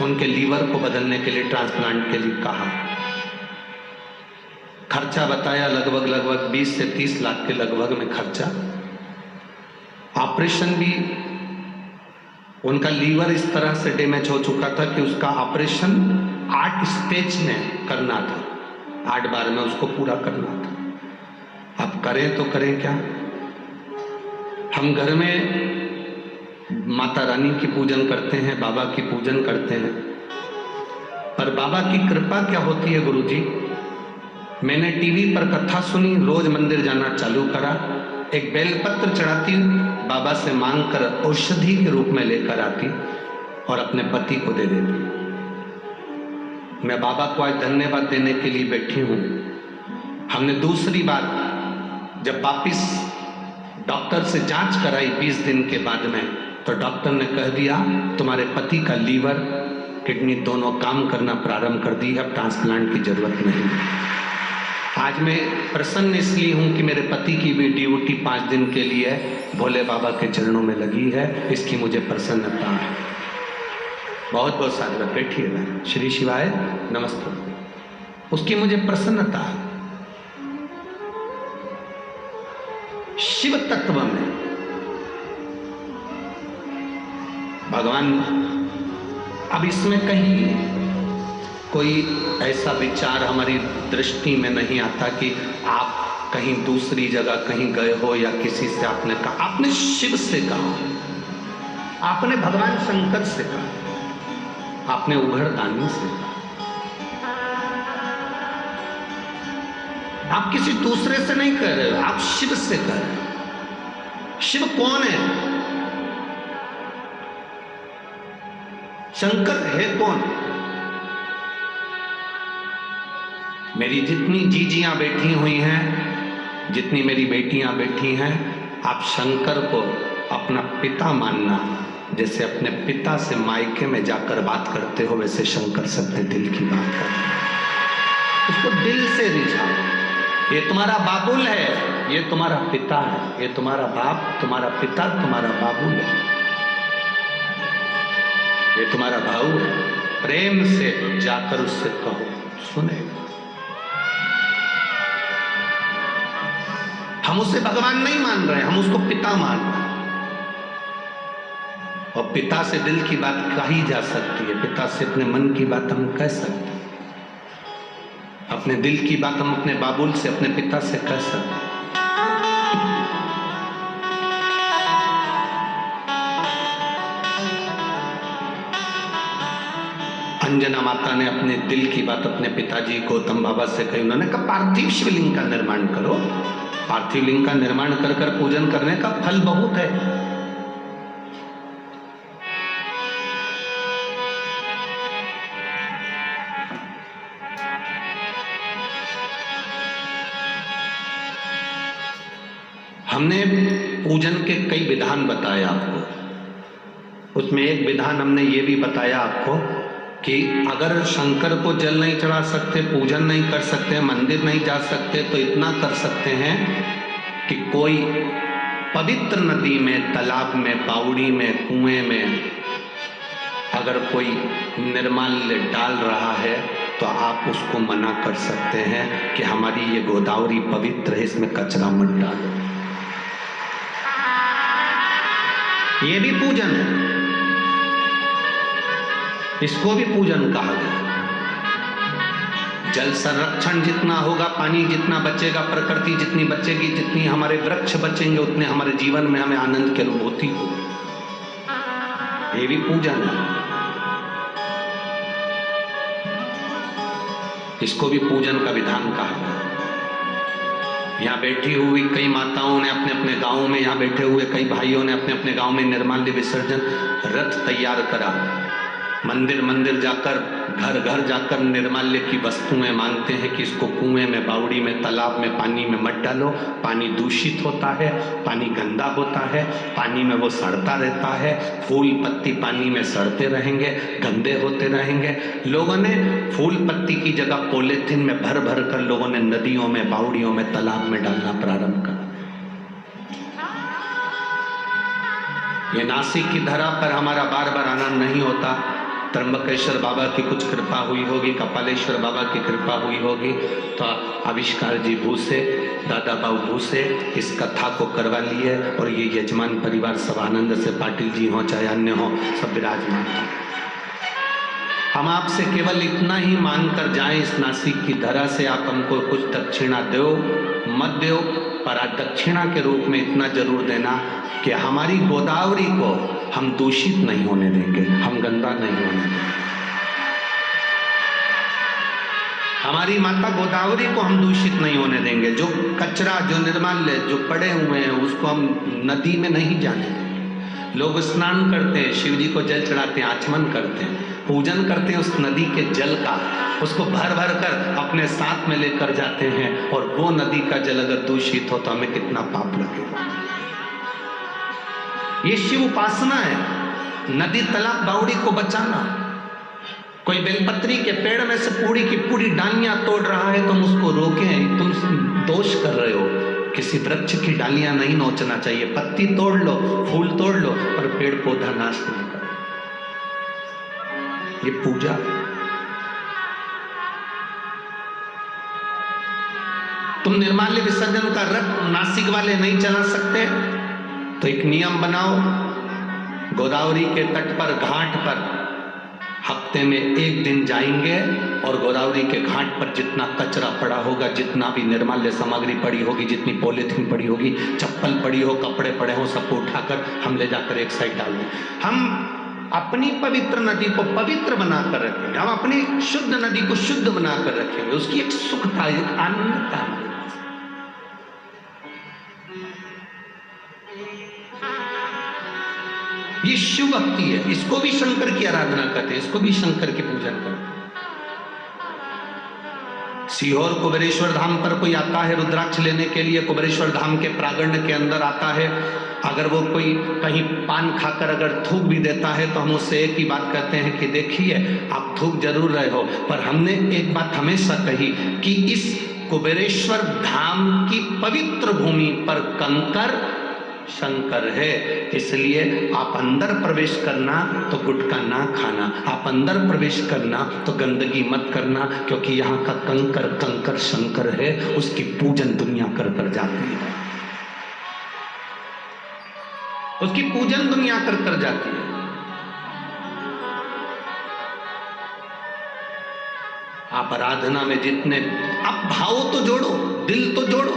उनके लीवर को बदलने के लिए, ट्रांसप्लांट के लिए कहा। खर्चा बताया लगभग 20 से 30 लाख के लगभग में खर्चा। ऑपरेशन भी, उनका लीवर इस तरह से डैमेज हो चुका था कि उसका ऑपरेशन 8 स्टेज में करना था, 8 बार में उसको पूरा करना था। अब करें तो करें क्या? हम घर में माता रानी की पूजन करते हैं, बाबा की पूजन करते हैं, पर बाबा की कृपा क्या होती है गुरुजी? मैंने टीवी पर कथा सुनी, रोज मंदिर जाना चालू करा, एक बेलपत्र चढ़ाती, बाबा से मांग कर औषधि के रूप में लेकर आती और अपने पति को दे देती। मैं बाबा को आज धन्यवाद देने के लिए बैठी हूँ। हमने दूसरी बार जब वापिस डॉक्टर से जांच कराई 20 दिन के बाद में, तो डॉक्टर ने कह दिया तुम्हारे पति का लीवर किडनी दोनों काम करना प्रारंभ कर दी, अब ट्रांसप्लांट की जरूरत नहीं। आज मैं प्रसन्न इसलिए हूं कि मेरे पति की भी ड्यूटी 5 दिन के लिए भोले बाबा के चरणों में लगी है, इसकी मुझे प्रसन्नता है। बहुत बहुत साधुवाद, बैठिएगा। श्री शिवाय नमस्ते। उसकी मुझे प्रसन्नता है। शिव तत्व में भगवान, अब इसमें कहीं कोई ऐसा विचार हमारी दृष्टि में नहीं आता कि आप कहीं दूसरी जगह कहीं गए हो या किसी से आपने कहा। आपने शिव से कहा, आपने भगवान शंकर से कहा, आपने उघड़दानी से कहा, आप किसी दूसरे से नहीं कह रहे हो, आप शिव से कह रहे हो। शिव कौन है? शंकर है कौन? मेरी जितनी जीजियां बैठी हुई हैं, जितनी मेरी बेटियां बैठी हैं, आप शंकर को अपना पिता मानना। जैसे अपने पिता से मायके में जाकर बात करते हो, वैसे शंकर से अपने दिल की बात करते। उसको दिल से रिझाओ। ये तुम्हारा बाबुल है, ये तुम्हारा पिता है, ये तुम्हारा बाप, तुम्हारा पिता, तुम्हारा बाबुल है, ये तुम्हारा भाऊ है। प्रेम से जाकर उससे कहो, सुनेगा। हम उसे भगवान नहीं मान रहे, हम उसको पिता मान रहे हैं। और पिता से दिल की बात कही जा सकती है, पिता से अपने मन की बात हम कह सकते हैं, अपने दिल की बात हम अपने बाबुल से, अपने पिता से कह सकते हैं। अंजना माता ने अपने दिल की बात अपने पिताजी गौतम बाबा से कही। उन्होंने कहा पार्थिव शिवलिंग का निर्माण करो। पार्थिव लिंग का निर्माण कर कर पूजन करने का फल बहुत है। हमने पूजन के कई विधान बताए आपको। उसमें एक विधान हमने ये भी बताया आपको कि अगर शंकर को जल नहीं चढ़ा सकते, पूजन नहीं कर सकते, मंदिर नहीं जा सकते, तो इतना कर सकते हैं कि कोई पवित्र नदी में, तालाब में, बावड़ी में, कुएं में अगर कोई निर्माल्य डाल रहा है तो आप उसको मना कर सकते हैं कि हमारी ये गोदावरी पवित्र है, इसमें कचरा मत डालो। ये भी पूजन है, इसको भी पूजन कहा गया। जल संरक्षण जितना होगा, पानी जितना बचेगा, प्रकृति जितनी बचेगी, जितनी हमारे वृक्ष बचेंगे, उतने हमारे जीवन में हमें आनंद की अनुभूति होगी। ये भी पूजन है, इसको भी पूजन का विधान कहा गया। यहाँ बैठी हुई कई माताओं ने अपने अपने गांव में, यहाँ बैठे हुए कई भाइयों ने अपने अपने गांव में निर्माल्य विसर्जन रथ तैयार करा। मंदिर मंदिर जाकर, घर घर जाकर निर्माल्य की वस्तुएं मांगते हैं कि इसको कुएं में, बावड़ी में, तालाब में, पानी में मत डालो। पानी दूषित होता है, पानी गंदा होता है, पानी में वो सड़ता रहता है, फूल पत्ती पानी में सड़ते रहेंगे, गंदे होते रहेंगे। लोगों ने फूल पत्ती की जगह पॉलीथिन में भर भर कर लोगों ने नदियों में, बावड़ियों में, तालाब में डालना प्रारंभ कर। ये नासिक की धरा पर हमारा बार बार आना नहीं होता। त्र्यंबकेश्वर बाबा की कुछ कृपा हुई होगी, कपालेश्वर बाबा की कृपा हुई होगी, तो आविष्कार जी भूसे, दादा बाबू भूसे इस कथा को करवा लिए और ये यजमान परिवार सब आनंद से, पाटिल जी हो चाहे अन्य हो, सब विराजमान हो। हम आपसे केवल इतना ही मांग कर जाएं इस नासिक की धरा से, आप हमको कुछ दक्षिणा दो मत दो, पर दक्षिणा के रूप में इतना जरूर देना कि हमारी गोदावरी को हम दूषित नहीं होने देंगे, हम गंदा नहीं होने देंगे। हमारी माता गोदावरी को हम दूषित नहीं होने देंगे। जो कचरा, जो निर्माल्य जो पड़े हुए हैं, उसको हम नदी में नहीं जाने देंगे। लोग स्नान करते हैं, शिव जी को जल चढ़ाते हैं, आचमन करते हैं, पूजन करते हैं उस नदी के जल का, उसको भर भर कर अपने साथ में लेकर जाते हैं। और वो नदी का जल अगर दूषित हो तो हमें कितना पाप लगेगा। ये शिव उपासना है, नदी, तालाब, बावड़ी को बचाना। कोई बेलपत्री के पेड़ में से पूरी की पूरी डालियां तोड़ रहा है, तुम उसको रोकें, तुम दोष कर रहे हो। किसी वृक्ष की डालियां नहीं नोचना चाहिए, पत्ती तोड़ लो, फूल तोड़ लो, पर पेड़ पौधा नाश नहीं करो। ये पूजा है। तुम निर्माल्य विसर्जन का रथ नासिक वाले नहीं चला सकते, तो एक नियम बनाओ, गोदावरी के तट पर, घाट पर हफ्ते में एक दिन जाएंगे और गोदावरी के घाट पर जितना कचरा पड़ा होगा, जितना भी निर्माल्य सामग्री पड़ी होगी, जितनी पॉलीथीन पड़ी होगी, चप्पल पड़ी हो, कपड़े पड़े हो, सबको उठाकर हम ले जाकर एक साइड डाल दें। हम अपनी पवित्र नदी को पवित्र बनाकर रखेंगे, हम अपनी शुद्ध नदी को शुद्ध बनाकर रखेंगे। उसकी एक सुखता, एक आनंदता। ये शिव भक्ति है, इसको भी शंकर की आराधना करते हैं, इसको भी शंकर की पूजन करते हैं। सीहोर कुबेरेश्वर धाम पर कोई आता है रुद्राक्ष लेने के लिए, कुबेरेश्वर धाम के प्रांगण के अंदर आता है, अगर वो कोई कहीं पान खाकर अगर थूक भी देता है तो हम उससे एक ही बात कहते हैं कि देखिए आप थूक जरूर रहे हो, पर हमने एक बात हमेशा कही कि इस कुबेरेश्वर धाम की पवित्र भूमि पर कंकर शंकर है, इसलिए आप अंदर प्रवेश करना तो गुटखा ना खाना, आप अंदर प्रवेश करना तो गंदगी मत करना, क्योंकि यहाँ का कंकर कंकर शंकर है, उसकी पूजन दुनिया कर कर जाती है, उसकी पूजन दुनिया कर कर जाती है। आप आराधना में जितने, आप भाव तो जोड़ो, दिल तो जोड़ो।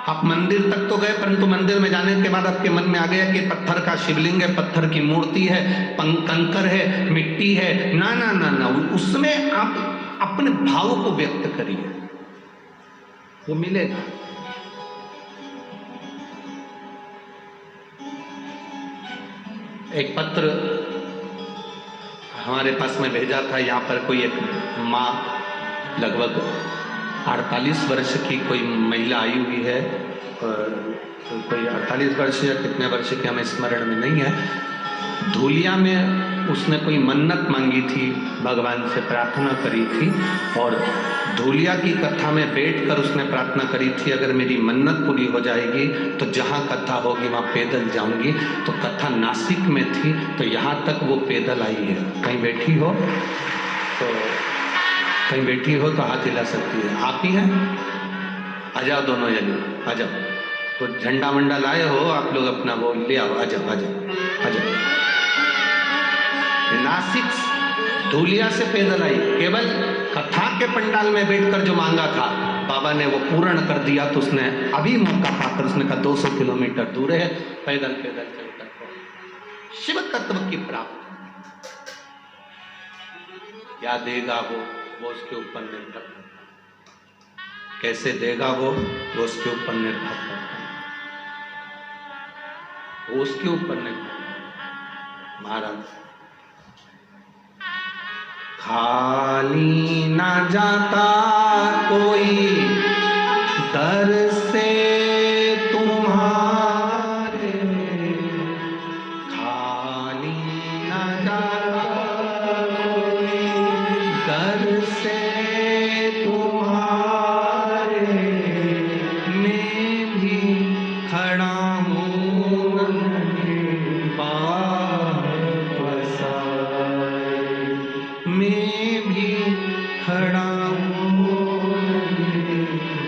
आप मंदिर तक तो गए, परंतु मंदिर में जाने के बाद आपके मन में आ गया कि पत्थर का शिवलिंग है, पत्थर की मूर्ति है, कंकर है, मिट्टी है, ना ना ना ना, उसमें आप अपने भाव को व्यक्त करिए, वो मिलेगा। एक पत्र हमारे पास में भेजा था, यहाँ पर कोई एक माँ, लगभग 48 वर्ष की कोई महिला आई हुई है, कोई 48 वर्ष या कितने वर्ष की हमें स्मरण में नहीं है। धूलिया में उसने कोई मन्नत मांगी थी, भगवान से प्रार्थना करी थी, और धूलिया की कथा में बैठकर उसने प्रार्थना करी थी, अगर मेरी मन्नत पूरी हो जाएगी तो जहाँ कथा होगी वहाँ पैदल जाऊंगी। तो कथा नासिक में थी, तो यहाँ तक वो पैदल आई है। कहीं बैठी हो तो, कहीं बैठी हो तो हाथ हिला सकती है। आप ही हैं, आ जाओ दोनों जने, आ जाओ। तो झंडा वंडा लाए हो आप लोग, अपना वो ले आओ, आ जाओ आ जाओ आ जाओ। नासिक धूलिया से पैदल आई, केवल कथा के पंडाल में बैठकर जो मांगा था बाबा ने वो पूर्ण कर दिया। तो उसने अभी मौका पाकर उसने कहा 200 किलोमीटर दूर है, पैदल पैदल चलकर शिव तत्व की प्राप्ति। क्या देगा वो उसके ऊपर निर्भर करता है, कैसे देगा वो उसके ऊपर निर्भर करता है, वो उसके ऊपर निर्भर। महाराज खाली ना जाता कोई दर से तुम्हारे, खाली ना जाता कोई दर से तुम्हारे, मैं भी खड़ा हूँ वापस आए, मैं भी खड़ा हूँ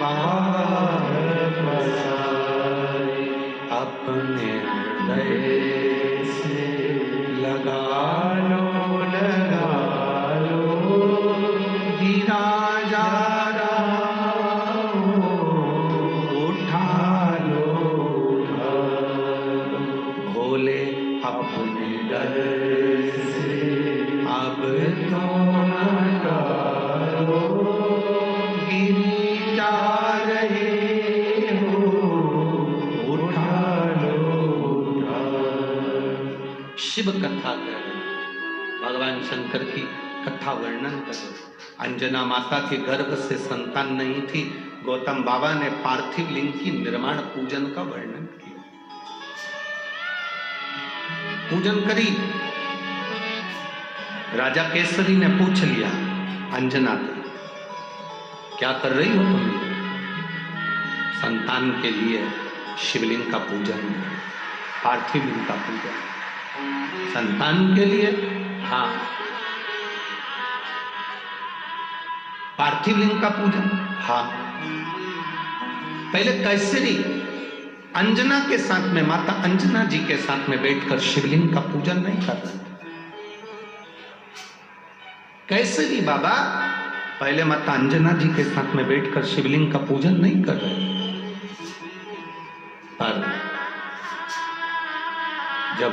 वापस आए, अपने हृदय से लगा लो गिरा जा रहा हो, उठा लो भोले अपने डर से अब तो हटाओ, गिरी जा रहे हो, उठा लो। शिव कथा करो, भगवान शंकर की कथा वर्णन करो। अंजना माता के गर्भ से संतान नहीं थी, गौतम बाबा ने पार्थिव लिंग की निर्माण पूजन का वर्णन किया, पूजन करी। राजा केसरी ने पूछ लिया अंजना से, क्या कर रही हो तुम? संतान के लिए शिवलिंग का पूजन, पार्थिव लिंग का पूजन। संतान के लिए? हाँ, पार्थिव लिंग का पूजन। हाँ, पहले कैसरी अंजना के साथ में, माता अंजना जी के साथ में बैठकर शिवलिंग का पूजन नहीं कर रहे थे। कैसरी बाबा पहले माता अंजना जी के साथ में बैठकर शिवलिंग का पूजन नहीं कर रहे थे। पर जब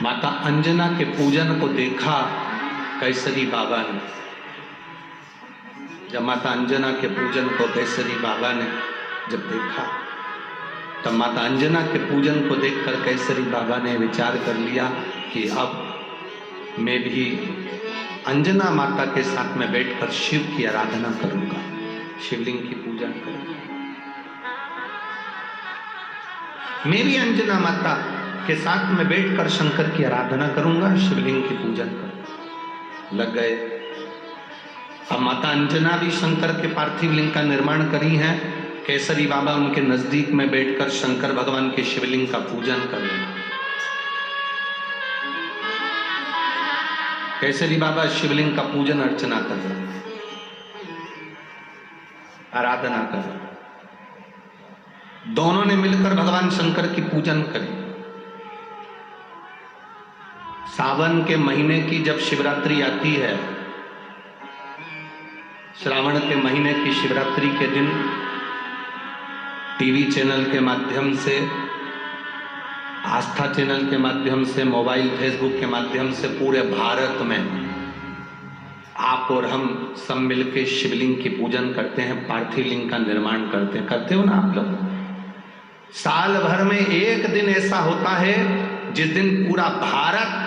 माता अंजना के पूजन को देखा कैसरी बाबा ने, जब माता अंजना के पूजन को कैसरी बाबा ने जब देखा, तब माता अंजना के पूजन को देखकर कैसरी बाबा ने विचार कर लिया कि अब मैं भी अंजना माता के साथ में बैठकर शिव की आराधना करूंगा, शिवलिंग की पूजन करूंगा। मैं भी अंजना माता के साथ में बैठकर शंकर की आराधना करूंगा, शिवलिंग की पूजन करूंगा। लग गए। अब माता अंजना भी शंकर के पार्थिव लिंग का निर्माण करी है। केसरी बाबा उनके नजदीक में बैठकर शंकर भगवान के शिवलिंग का पूजन कर रहे हैं। केसरी बाबा शिवलिंग का पूजन अर्चना कर रहे हैं, आराधना कर रहे हैं। दोनों ने मिलकर भगवान शंकर की पूजन करी। सावन के महीने की जब शिवरात्रि आती है, श्रावण के महीने की शिवरात्रि के दिन टीवी चैनल के माध्यम से, आस्था चैनल के माध्यम से, मोबाइल फेसबुक के माध्यम से पूरे भारत में आप और हम सब मिलकर शिवलिंग की पूजन करते हैं, पार्थिव लिंग का निर्माण करते हैं। करते हो ना आप लोग? साल भर में एक दिन ऐसा होता है जिस दिन पूरा भारत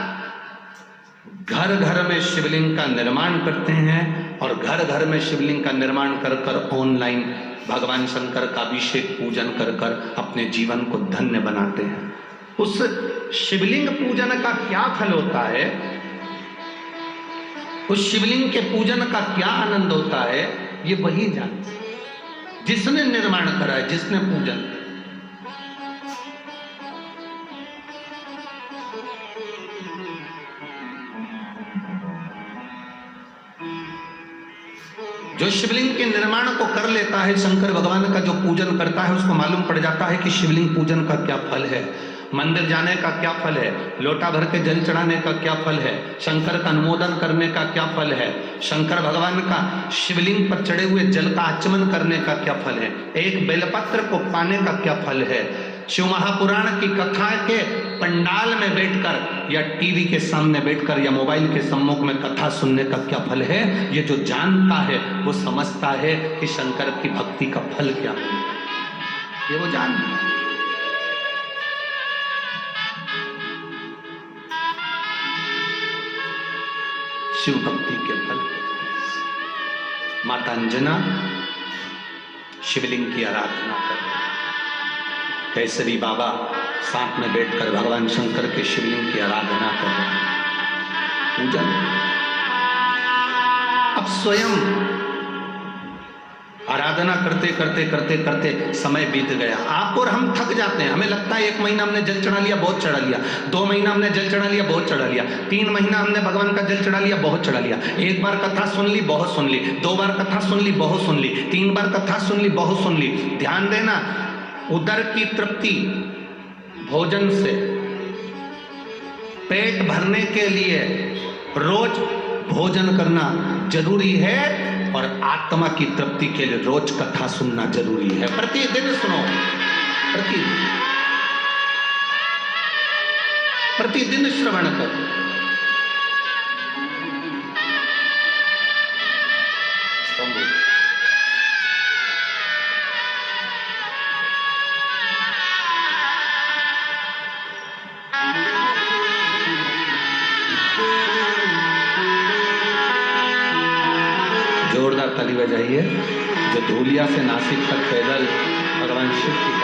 घर घर में शिवलिंग का निर्माण करते हैं और घर घर में शिवलिंग का निर्माण कर कर ऑनलाइन भगवान शंकर का अभिषेक पूजन कर कर अपने जीवन को धन्य बनाते हैं। उस शिवलिंग पूजन का क्या फल होता है, उस शिवलिंग के पूजन का क्या आनंद होता है, ये वही जानते हैं जिसने निर्माण करा है, जिसने पूजन। जो शिवलिंग के निर्माण को कर लेता है, शंकर भगवान का जो पूजन करता है, उसको मालूम पड़ जाता है कि शिवलिंग पूजन का क्या फल है, मंदिर जाने का क्या फल है, लोटा भर के जल चढ़ाने का क्या फल है, शंकर का अनुमोदन करने का क्या फल है, शंकर भगवान का शिवलिंग पर चढ़े हुए जल का आचमन करने का क्या फल है, एक बेलपत्र को पाने का क्या फल है, शिव महापुराण की कथा के पंडाल में बैठकर या टीवी के सामने बैठकर या मोबाइल के सम्मुख में कथा सुनने का क्या फल है। ये जो जानता है वो समझता है कि शंकर की भक्ति का फल क्या है, ये वो जानता है। शिव भक्ति के फल। माता अंजना शिवलिंग की आराधना कर, केसरी बाबा साथ में बैठकर भगवान शंकर के शिवलिंग की आराधना कर रहे हैं, पूजन। अब स्वयं आराधना करते करते करते करते समय बीत गया। आप और हम थक जाते हैं, हमें लगता है 1 महीना हमने जल चढ़ा लिया, बहुत चढ़ा लिया, 2 महीना हमने जल चढ़ा लिया, बहुत चढ़ा लिया, 3 महीना हमने भगवान का जल चढ़ा लिया, बहुत चढ़ा लिया, 1 बार कथा सुन ली, बहुत सुन ली, 2 बार कथा सुन ली, बहुत सुन ली, 3 बार कथा सुन ली, बहुत सुन ली। ध्यान देना, उदर की तृप्ति भोजन से, पेट भरने के लिए रोज भोजन करना जरूरी है और आत्मा की तृप्ति के लिए रोज कथा सुनना जरूरी है। प्रतिदिन सुनो, प्रतिदिन श्रवण करो। जोरदार ताली बजाइए। जो धूलिया से नासिक तक पैदल भगवान शिव की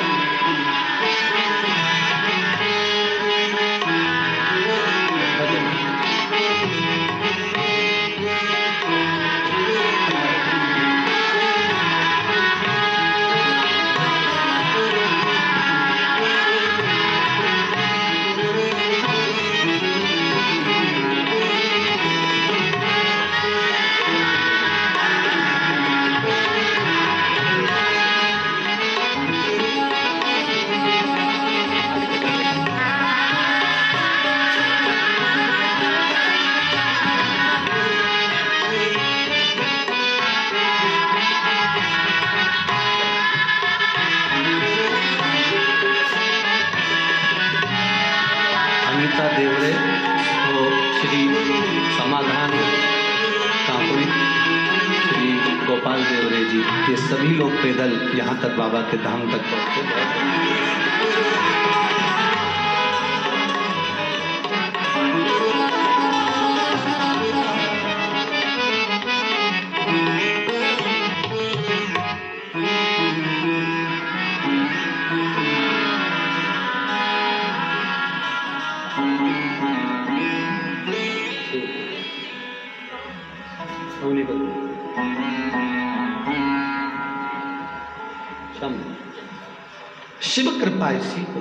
अमिता देवरे, तो श्री समाधान कांकुड़ी, श्री गोपाल देवरे जी, ये सभी लोग पैदल यहाँ तक बाबा के धाम तक पहुँचे। शिव कृपा इसी को।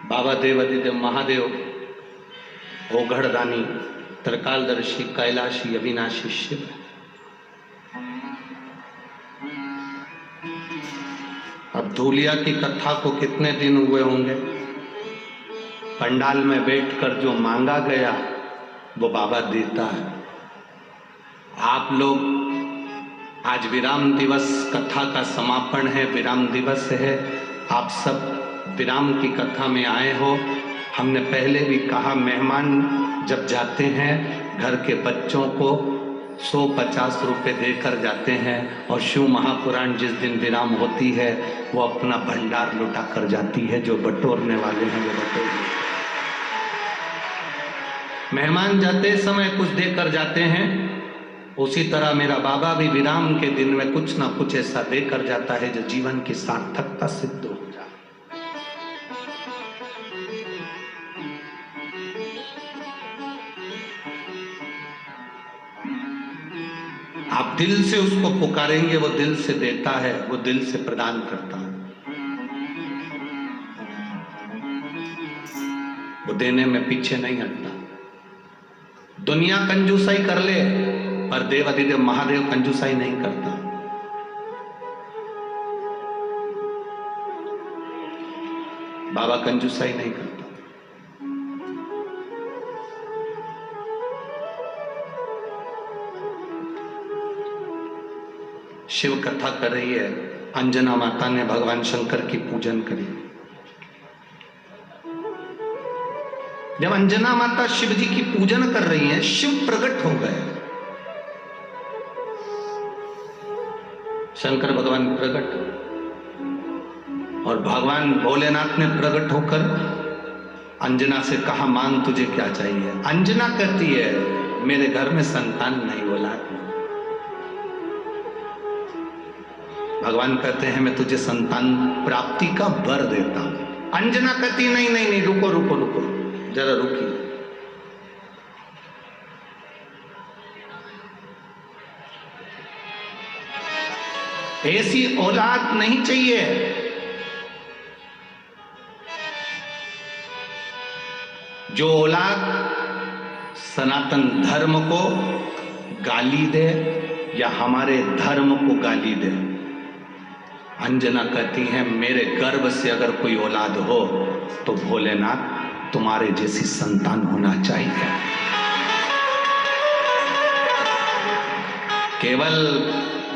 बाबा देवादिदेव महादेव, ओघड़दानी, त्रिकालदर्शी, कैलाशी, अविनाशी शिव। अब धूलिया की कथा को कितने दिन हुए होंगे, पंडाल में बैठकर जो मांगा गया वो बाबा देता है। आप लोग आज विराम दिवस, कथा का समापन है, विराम दिवस है, आप सब विराम की कथा में आए हो। हमने पहले भी कहा, मेहमान जब जाते हैं घर के बच्चों को 150 रुपये देकर जाते हैं, और शिव महापुराण जिस दिन विराम होती है वो अपना भंडार लुटा कर जाती है। जो बटोरने वाले हैं वो बटोर, मेहमान जाते समय कुछ देकर जाते हैं, उसी तरह मेरा बाबा भी विराम के दिन में कुछ ना कुछ ऐसा देकर जाता है जो जीवन की सार्थकता सिद्ध हो जाए। आप दिल से उसको पुकारेंगे, वो दिल से देता है, वो दिल से प्रदान करता है, वो देने में पीछे नहीं हटता। दुनिया कंजूसाई कर ले पर देवादिदेव महादेव कंजूसाई नहीं करता। बाबा कंजूसाई नहीं करता। शिव कथा कर रही है, अंजना माता ने भगवान शंकर की पूजन करी। जब अंजना माता शिव जी की पूजन कर रही हैं, शिव प्रकट हो गए। शंकर भगवान प्रकट, और भगवान भोलेनाथ ने प्रकट होकर अंजना से कहा, मांग तुझे क्या चाहिए। अंजना कहती है, मेरे घर में संतान नहीं, औलाद नहीं। भगवान कहते हैं, मैं तुझे संतान प्राप्ति का वर देता हूं। अंजना कहती, नहीं नहीं नहीं, रुको रुको रुको, जरा रुकिए। ऐसी औलाद नहीं चाहिए जो औलाद सनातन धर्म को गाली दे या हमारे धर्म को गाली दे। अंजना कहती है, मेरे गर्भ से अगर कोई औलाद हो तो भोलेनाथ तुम्हारे जैसी संतान होना चाहिए। केवल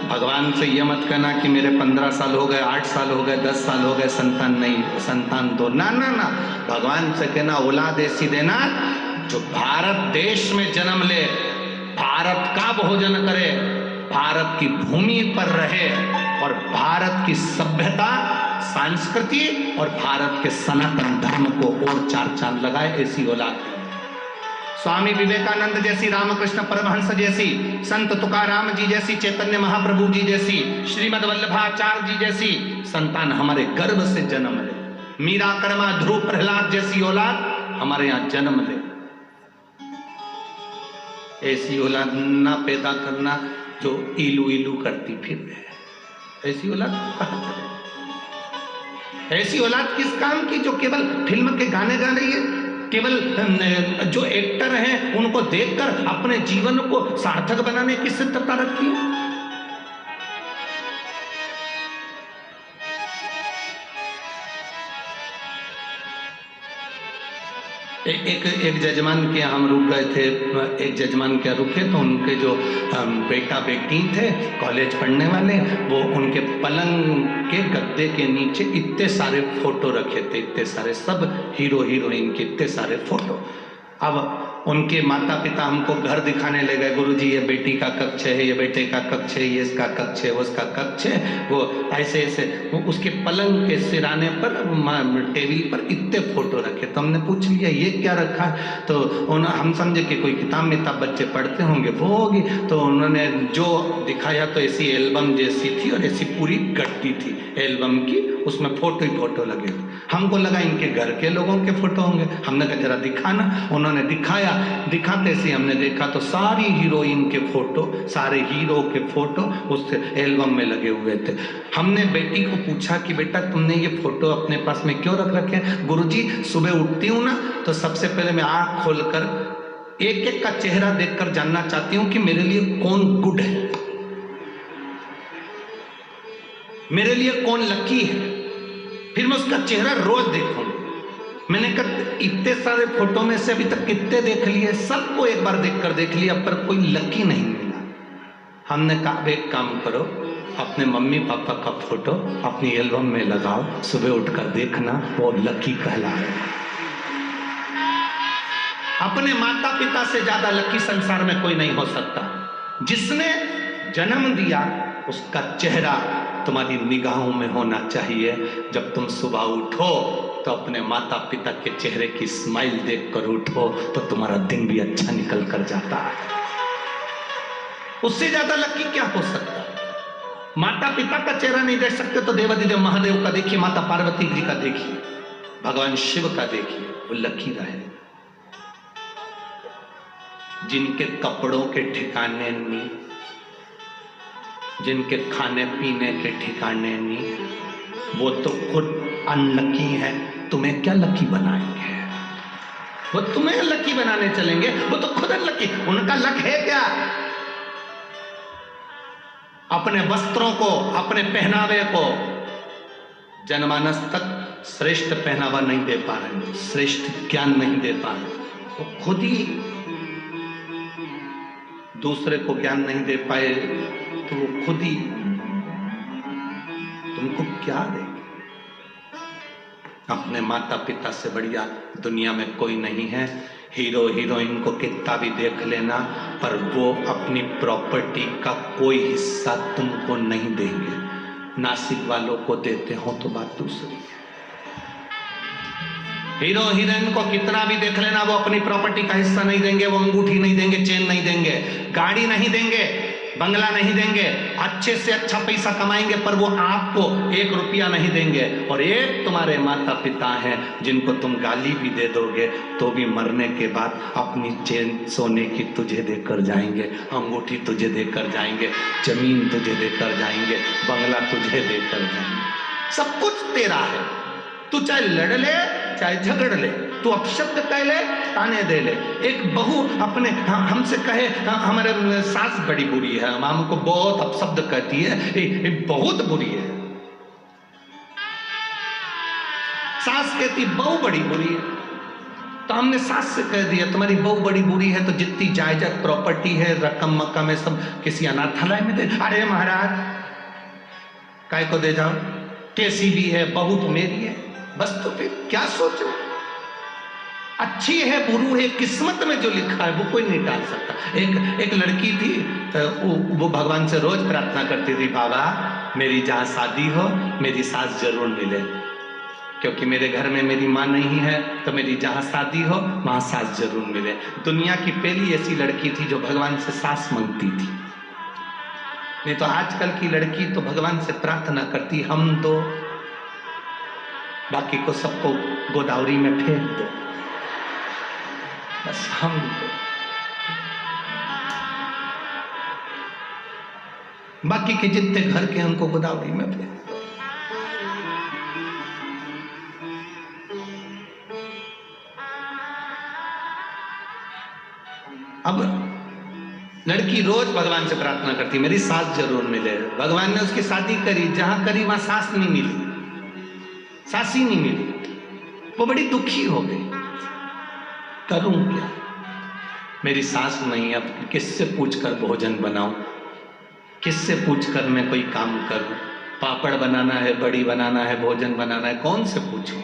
भगवान से यह मत कहना कि मेरे 15 साल हो गए, 8 साल हो गए, 10 साल हो गए, संतान नहीं, संतान दो, ना ना ना। भगवान से कहना, औलाद ऐसी देना जो भारत देश में जन्म ले, भारत का भोजन करे, भारत की भूमि पर रहे, और भारत की सभ्यता, संस्कृति और भारत के सनातन धर्म को और 4 चांद लगाए। ऐसी औलाद। स्वामी विवेकानंद जैसी, रामकृष्ण परमहंस जैसी, संत तुकाराम जी जैसी, चैतन्य महाप्रभु जी जैसी, श्रीमद वल्लभाचार्य जी जैसी संतान हमारे गर्भ से जन्म ले। मीरा, कर्मा, ध्रुव, प्रहलाद जैसी औलाद हमारे यहाँ जन्म ले। ऐसी औलाद ना पैदा करना जो इलू इलू करती फिर। ऐसी औलाद कहाँ करें? ऐसी औलाद किस काम की जो केवल फिल्म के गाने गा रही है, केवल जो एक्टर हैं उनको देखकर अपने जीवन को सार्थक बनाने की सिद्धता रखती है। एक जजमान के हम रुक गए थे, एक जजमान के रुके तो उनके जो बेटा बेटी थे कॉलेज पढ़ने वाले, वो उनके पलंग के गद्दे के नीचे इतने सारे फोटो रखे थे, इतने सारे, सब हीरो हीरोइन के इतने सारे फोटो। अब उनके माता पिता हमको घर दिखाने ले गए, गुरुजी ये बेटी का कक्ष है, ये बेटे का कक्ष है, ये इसका कक्ष है, वो उसका कक्ष है, वो ऐसे ऐसे। वो उसके पलंग के सिराने पर, टेबल पर इतने फोटो रखे। तो हमने पूछ लिया ये क्या रखा है, तो हम समझे कि कोई किताब मिताब बच्चे पढ़ते होंगे, वो होगी। तो उन्होंने जो दिखाया तो ऐसी एल्बम जैसी थी और ऐसी पूरी गट्टी थी एल्बम की, उसमें फोटो ही फोटो लगे। हमको लगा इनके घर के लोगों के फोटो होंगे। हमने कहा जरा दिखाना। उन्होंने दिखाया, दिखाते से हमने देखा तो सारी हीरोइन के फोटो, सारे हीरो के फोटो उस एल्बम में लगे हुए थे। हमने बेटी को पूछा कि बेटा तुमने ये फोटो अपने पास में क्यों रख रखे हैं? गुरुजी सुबह उठती हूँ ना तो सबसे पहले मैं आँख खोलकर एक एक का चेहरा देखकर जानना चाहती हूँ कि मेरे लिए कौन गुड है, मेरे लिए कौन लकी है, फिर मैं उसका चेहरा रोज देखूंगा। मैंने कहा इतने सारे फोटो में से अभी तक कितने देख लिए, सबको एक बार देखकर देख लिया, पर कोई लकी नहीं मिला। हमने कहा एक काम करो, अपने मम्मी पापा का फोटो अपनी एल्बम में लगाओ, सुबह उठकर देखना, वो लकी कहलाए। अपने माता पिता से ज्यादा लकी संसार में कोई नहीं हो सकता। जिसने जन्म दिया उसका चेहरा तुम्हारी निगाहों में होना चाहिए। जब तुम सुबह उठो तो अपने माता पिता के चेहरे की स्माइल देखकर उठो तो तुम्हारा दिन भी अच्छा निकल कर जाता है। उससे ज्यादा लकी क्या हो सकता है? माता पिता का चेहरा नहीं देख सकते तो देवाधिदेव महादेव का देखिए, माता पार्वती जी का देखिए, भगवान शिव का देखिए, वो लकी रहे। जिनके कपड़ों के ठिकाने नहीं, जिनके खाने पीने के ठिकाने नहीं, वो तो खुद अनलकी है, तुम्हें क्या लकी बनाएंगे? वो तुम्हें लकी बनाने चलेंगे, वो तो खुद अनलकी। उनका लक है क्या? अपने वस्त्रों को, अपने पहनावे को जनमानस तक श्रेष्ठ पहनावा नहीं दे पा रहे, श्रेष्ठ ज्ञान नहीं दे पा रहे, वो खुद ही दूसरे को ज्ञान नहीं दे पाए तो वो खुद ही तुमको क्या देंगे? अपने माता पिता से बढ़िया दुनिया में कोई नहीं है। हीरो हीरोइन को कितना भी देख लेना, पर वो अपनी प्रॉपर्टी का कोई हिस्सा तुमको नहीं देंगे। नासिक वालों को देते हो तो बात दूसरी है। हीरो हीरोइन को कितना भी देख लेना, वो अपनी प्रॉपर्टी का हिस्सा नहीं देंगे, वो अंगूठी नहीं देंगे, चेन नहीं देंगे, गाड़ी नहीं देंगे, बंगला नहीं देंगे, अच्छे से अच्छा पैसा कमाएंगे, पर वो आपको 1 रुपया नहीं देंगे। और एक तुम्हारे माता पिता हैं जिनको तुम गाली भी दे दोगे तो भी मरने के बाद अपनी चेन सोने की तुझे देकर जाएंगे, अंगूठी तुझे देकर जाएंगे, जमीन तुझे देकर जाएंगे, बंगला तुझे देकर जाएंगे, सब कुछ तेरा है। तू चाहे लड़ ले चाहे झगड़ ले, तू अपशब्द कह ले, ताने दे ले। एक बहू अपने हमसे कहे हमारे सास बड़ी बुरी है, हम हमको बहुत अपशब्द कहती है, ये बहुत बुरी है। सास कहती बहू बड़ी बुरी है, तो हमने सास से कह दिया तुम्हारी बहू बड़ी बुरी है तो जितनी जायदाद प्रॉपर्टी है, रकम मक्कम है, सब किसी अनाथालय में दे। अरे महाराज काय को दे जाओ, कैसी भी है बहू तो मेरी है, बस। तो फिर क्या सोचो, अच्छी है बुरू है, किस्मत में जो लिखा है वो कोई नहीं टाल सकता। एक लड़की थी, वो भगवान से रोज प्रार्थना करती थी, बाबा मेरी जहां शादी हो मेरी सास जरूर मिले, क्योंकि मेरे घर में मेरी माँ नहीं है, तो मेरी जहां शादी हो वहां सास जरूर मिले। दुनिया की पहली ऐसी लड़की थी जो भगवान से सास मांगती थी। नहीं तो आजकल की लड़की तो भगवान से प्रार्थना करती, हम दो, बाकी को सबको गोदावरी में फेंक दो, बस हम दो, बाकी के जितने घर के उनको गोदावरी में फेंक दो। अब लड़की रोज भगवान से प्रार्थना करती मेरी सास जरूर मिले। भगवान ने उसकी शादी करी, जहां करी वहां सास नहीं मिली, सासी नहीं मिली, वो बड़ी दुखी हो गई। करूं क्या, मेरी सास नहीं, अब किससे पूछकर भोजन बनाऊं, किससे पूछकर मैं कोई काम करूं। पापड़ बनाना है, बड़ी बनाना है, भोजन बनाना है, कौन से पूछूं?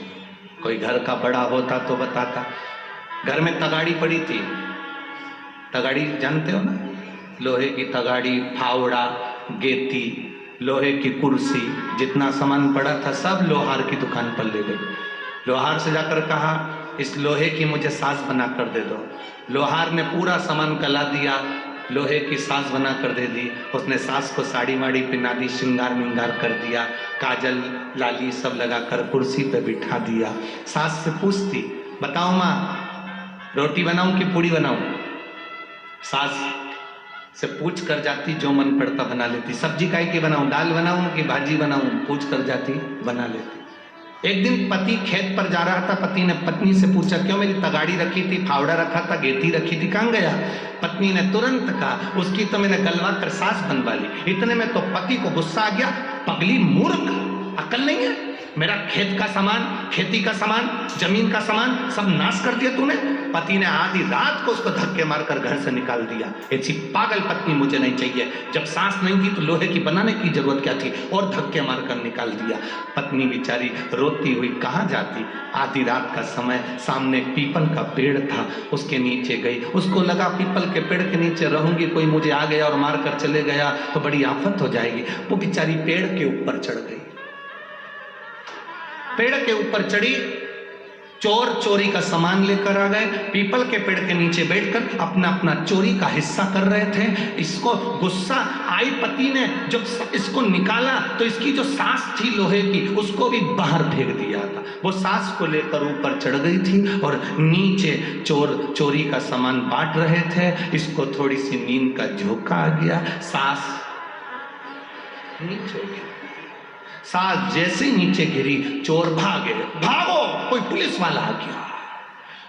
कोई घर का बड़ा होता तो बताता। घर में तगाड़ी पड़ी थी, तगाड़ी जानते हो ना, लोहे की तगाड़ी, फावड़ा, गेती, लोहे की कुर्सी, जितना सामान पड़ा था सब लोहार की दुकान पर ले गई। लोहार से जाकर कहा इस लोहे की मुझे सास बना कर दे दो। लोहार ने पूरा सामान कला दिया, लोहे की सास बना कर दे दी। उसने सास को साड़ी वाड़ी पहना दी, श्रृंगार मिंगार कर दिया, काजल लाली सब लगाकर कुर्सी पे बिठा दिया। सास से पूछती, बताओ माँ रोटी बनाऊं कि पूड़ी बनाऊं? सास से पूछ कर जाती, जो मन पड़ता बना लेती। सब्जी काय की बनाऊं, दाल बनाऊं कि भाजी बनाऊं, पूछ कर जाती, बना लेती। एक दिन पति खेत पर जा रहा था, पति ने पत्नी से पूछा, क्यों मेरी तगाड़ी रखी थी, फावड़ा रखा था, गेती रखी थी, कहाँ गया? पत्नी ने तुरंत कहा, उसकी तो मैंने गलवा कर सास बनवा ली। इतने में तो पति को गुस्सा आ गया, पगली मूर्ख, अकल नहीं है, मेरा खेत का सामान, खेती का सामान, जमीन का सामान सब नाश कर दिया तूने। पति ने आधी रात को उसको धक्के मारकर घर से निकाल दिया। ऐसी पागल पत्नी मुझे नहीं चाहिए। जब सांस नहीं थी तो लोहे की बनाने की जरूरत क्या थी, और धक्के मारकर निकाल दिया। पत्नी बेचारी रोती हुई कहाँ जाती। आधी रात का समय, सामने पीपल का पेड़ था, उसके नीचे गई। उसको लगा पीपल के पेड़ के नीचे रहूंगी, कोई मुझे आ गया और मार कर चले गया तो बड़ी आफत हो जाएगी। वो बेचारी पेड़ के ऊपर चढ़ गई। पेड़ के ऊपर चढ़ी, चोर चोरी का सामान लेकर आ गए, पीपल के पेड़ के नीचे बैठकर अपना अपना चोरी का हिस्सा कर रहे थे। इसको गुस्सा आई, पति ने जब इसको निकाला तो इसकी जो सास थी लोहे की, उसको भी बाहर फेंक दिया था। वो सास को लेकर ऊपर चढ़ गई थी और नीचे चोर चोरी का सामान बांट रहे थे। इसको थोड़ी सी नींद का झोंका आ गया, सास नीचे गिरी। सास जैसे नीचे गिरी, चोर भागे, भागो, कोई पुलिस वाला आ गया।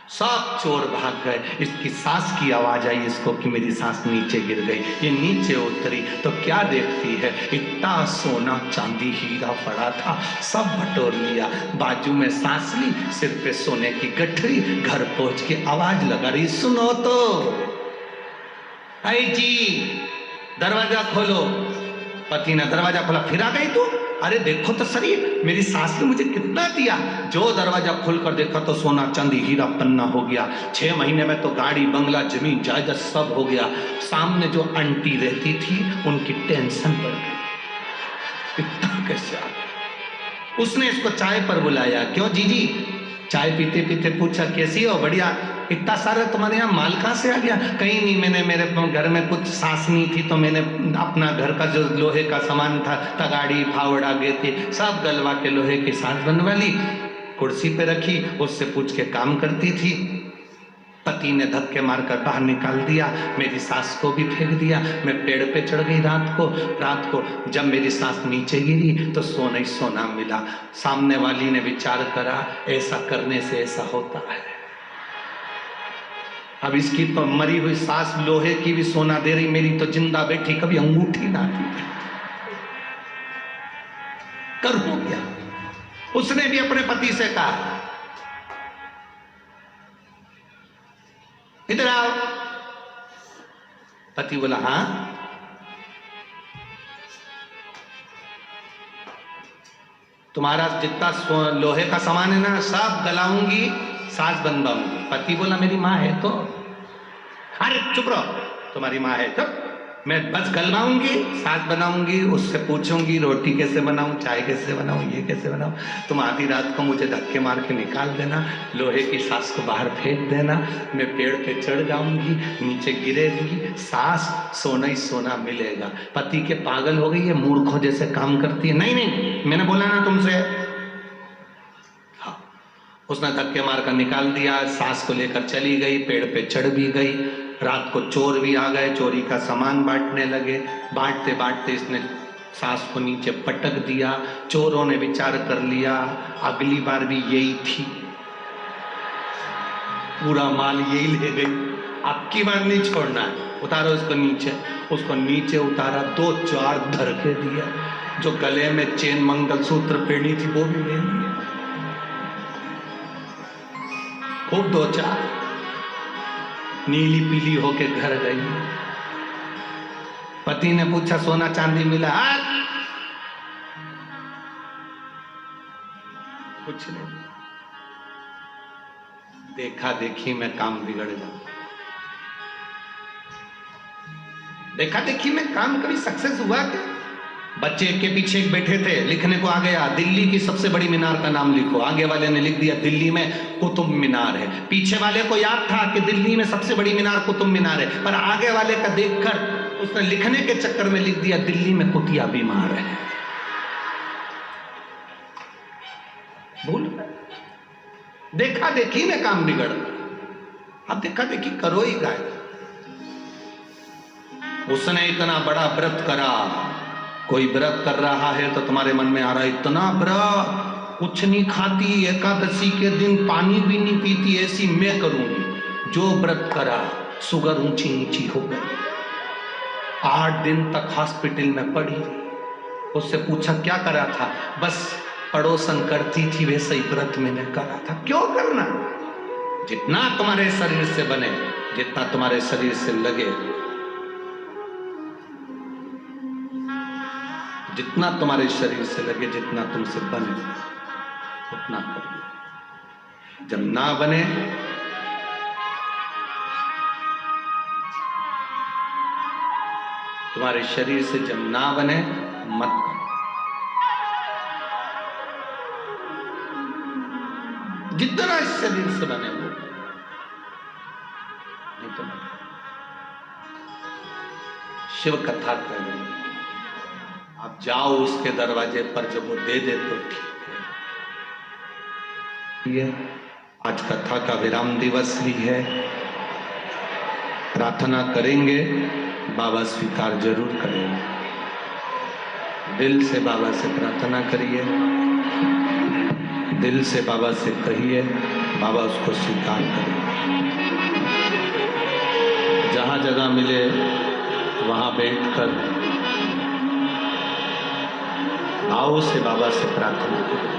सब चोर भाग गए। इसकी सास की आवाज आई इसको कि मेरी सास नीचे गिर गई। ये नीचे उतरी तो क्या देखती है, इतना सोना चांदी हीरा पड़ा था, सब बटोर लिया। बाजू में सास ली, सिर पे सोने की गठरी। घर पहुंच के आवाज लगा रही, सुनो तो, आई जी दरवाजा खोलो। पति ने दरवाजा खोला, फिर आ गई तू? अरे देखो तो सही, मेरी सास ने मुझे कितना दिया। जो दरवाजा खोलकर देखा तो सोना चांदी हीरा पन्ना हो गया। 6 महीने में तो गाड़ी बंगला जमीन जायदाद सब हो गया। सामने जो आंटी रहती थी उनकी टेंशन बढ़ गई, इतना कैसे आ गया। उसने इसको चाय पर बुलाया, क्यों जीजी? चाय पीते पीते पूछा, कैसी हो? बढ़िया। इतना सारा तुम्हारे यहाँ माल कहाँ से आ गया? कहीं नहीं, मैंने मेरे घर में कुछ सास नहीं थी तो मैंने अपना घर का जो लोहे का सामान था, तगाड़ी फावड़ा गेती, सब गलवा के लोहे की सास बनवा ली, कुर्सी पे रखी, उससे पूछ के काम करती थी। पति ने धक्के मारकर बाहर निकाल दिया, मेरी सास को भी फेंक दिया। मैं पेड़ पे चढ़ गई रात को जब मेरी सास नीचे गिरी तो सोना ही सोना मिला। सामने वाली ने विचार करा, ऐसा करने से ऐसा होता है। अब इसकी तो मरी हुई सास लोहे की भी सोना दे रही, मेरी तो जिंदा बैठी कभी अंगूठी ना दी, कर हो गया। उसने भी अपने पति से कहा, इधर आओ। पति बोला, हाँ। तुम्हारा जितना लोहे का सामान है ना, सब गलाऊंगी, सास बनवाऊंगी। पति बोला, मेरी माँ है तो। अरे चुप रहो, तुम्हारी माँ है तो मैं बस गलवाऊंगी, सास बनाऊंगी, उससे पूछूंगी रोटी कैसे बनाऊं, चाय कैसे बनाऊं, ये कैसे बनाऊं। तुम आधी रात को मुझे धक्के मार के निकाल देना, लोहे की सास को बाहर फेंक देना, मैं पेड़ पे चढ़ जाऊंगी, नीचे गिरेगी, सास सोना ही सोना मिलेगा। पति के पागल हो गई है, मूर्खों जैसे काम करती है। नहीं, मैंने बोला ना तुमसे। हाँ, उसने धक्के मार कर निकाल दिया, सास को लेकर चली गई, पेड़ पे चढ़ भी गई। रात को चोर भी आ गए, चोरी का सामान बांटने लगे। बांटते बांटते इसने सास को नीचे पटक दिया। चोरों ने विचार कर लिया, अगली बार भी यही थी, पूरा माल यही ले गई, अब की बार नहीं छोड़ना है, उतारो इसको नीचे। उसको नीचे उतारा, 2-4 धरके दिया। जो गले में चेन मंगलसूत्र पहनी थी वो भी ले लिया, खूब 2-4। नीली पीली होके घर गई। पति ने पूछा, सोना चांदी मिला? कुछ नहीं, देखा देखी में काम बिगड़ जाता। देखा देखी में काम कभी सक्सेस हुआ क्या? बच्चे के पीछे एक बैठे थे, लिखने को आ गया दिल्ली की सबसे बड़ी मीनार का नाम लिखो। आगे वाले ने लिख दिया दिल्ली में कुतुब मीनार है। पीछे वाले को याद था कि दिल्ली में सबसे बड़ी मीनार कुतुब मीनार है, पर आगे वाले का देखकर उसने लिखने के चक्कर में लिख दिया दिल्ली में कुतिया बीमार है। भूल देखा देखी में काम बिगड़। अब देखा देखी करो ही गाय। उसने इतना बड़ा व्रत करा। कोई व्रत कर रहा है तो तुम्हारे मन में आ रहा है इतना व्रत, कुछ नहीं खाती, एकादशी के दिन पानी भी नहीं पीती, ऐसी मैं करूंगी। जो व्रत करा शुगर ऊंची नीची हो गई, 8 दिन तक हॉस्पिटल में पड़ी। उससे पूछा क्या करा था? बस पड़ोसन करती थी वैसे ही व्रत मैंने करा था। क्यों करना? जितना तुम्हारे शरीर से बने, जितना तुम्हारे शरीर से लगे, जितना तुम्हारे शरीर से लगे, जितना तुमसे बने उतना करिए। जब ना बने तुम्हारे शरीर से, जब ना बने मत करो। जितना इस शरीर से बने वो, नहीं तो मत। शिव कथा कर रहे, आप जाओ उसके दरवाजे पर, जब वो दे दे तो ठीक है। आज कथा का विराम दिवस भी है। प्रार्थना करेंगे, बाबा स्वीकार जरूर करेंगे। दिल से बाबा से प्रार्थना करिए, दिल से बाबा से कहिए, बाबा उसको स्वीकार करें। जहाँ जगह मिले वहाँ बैठकर भाव से बाबा से प्रार्थना करें।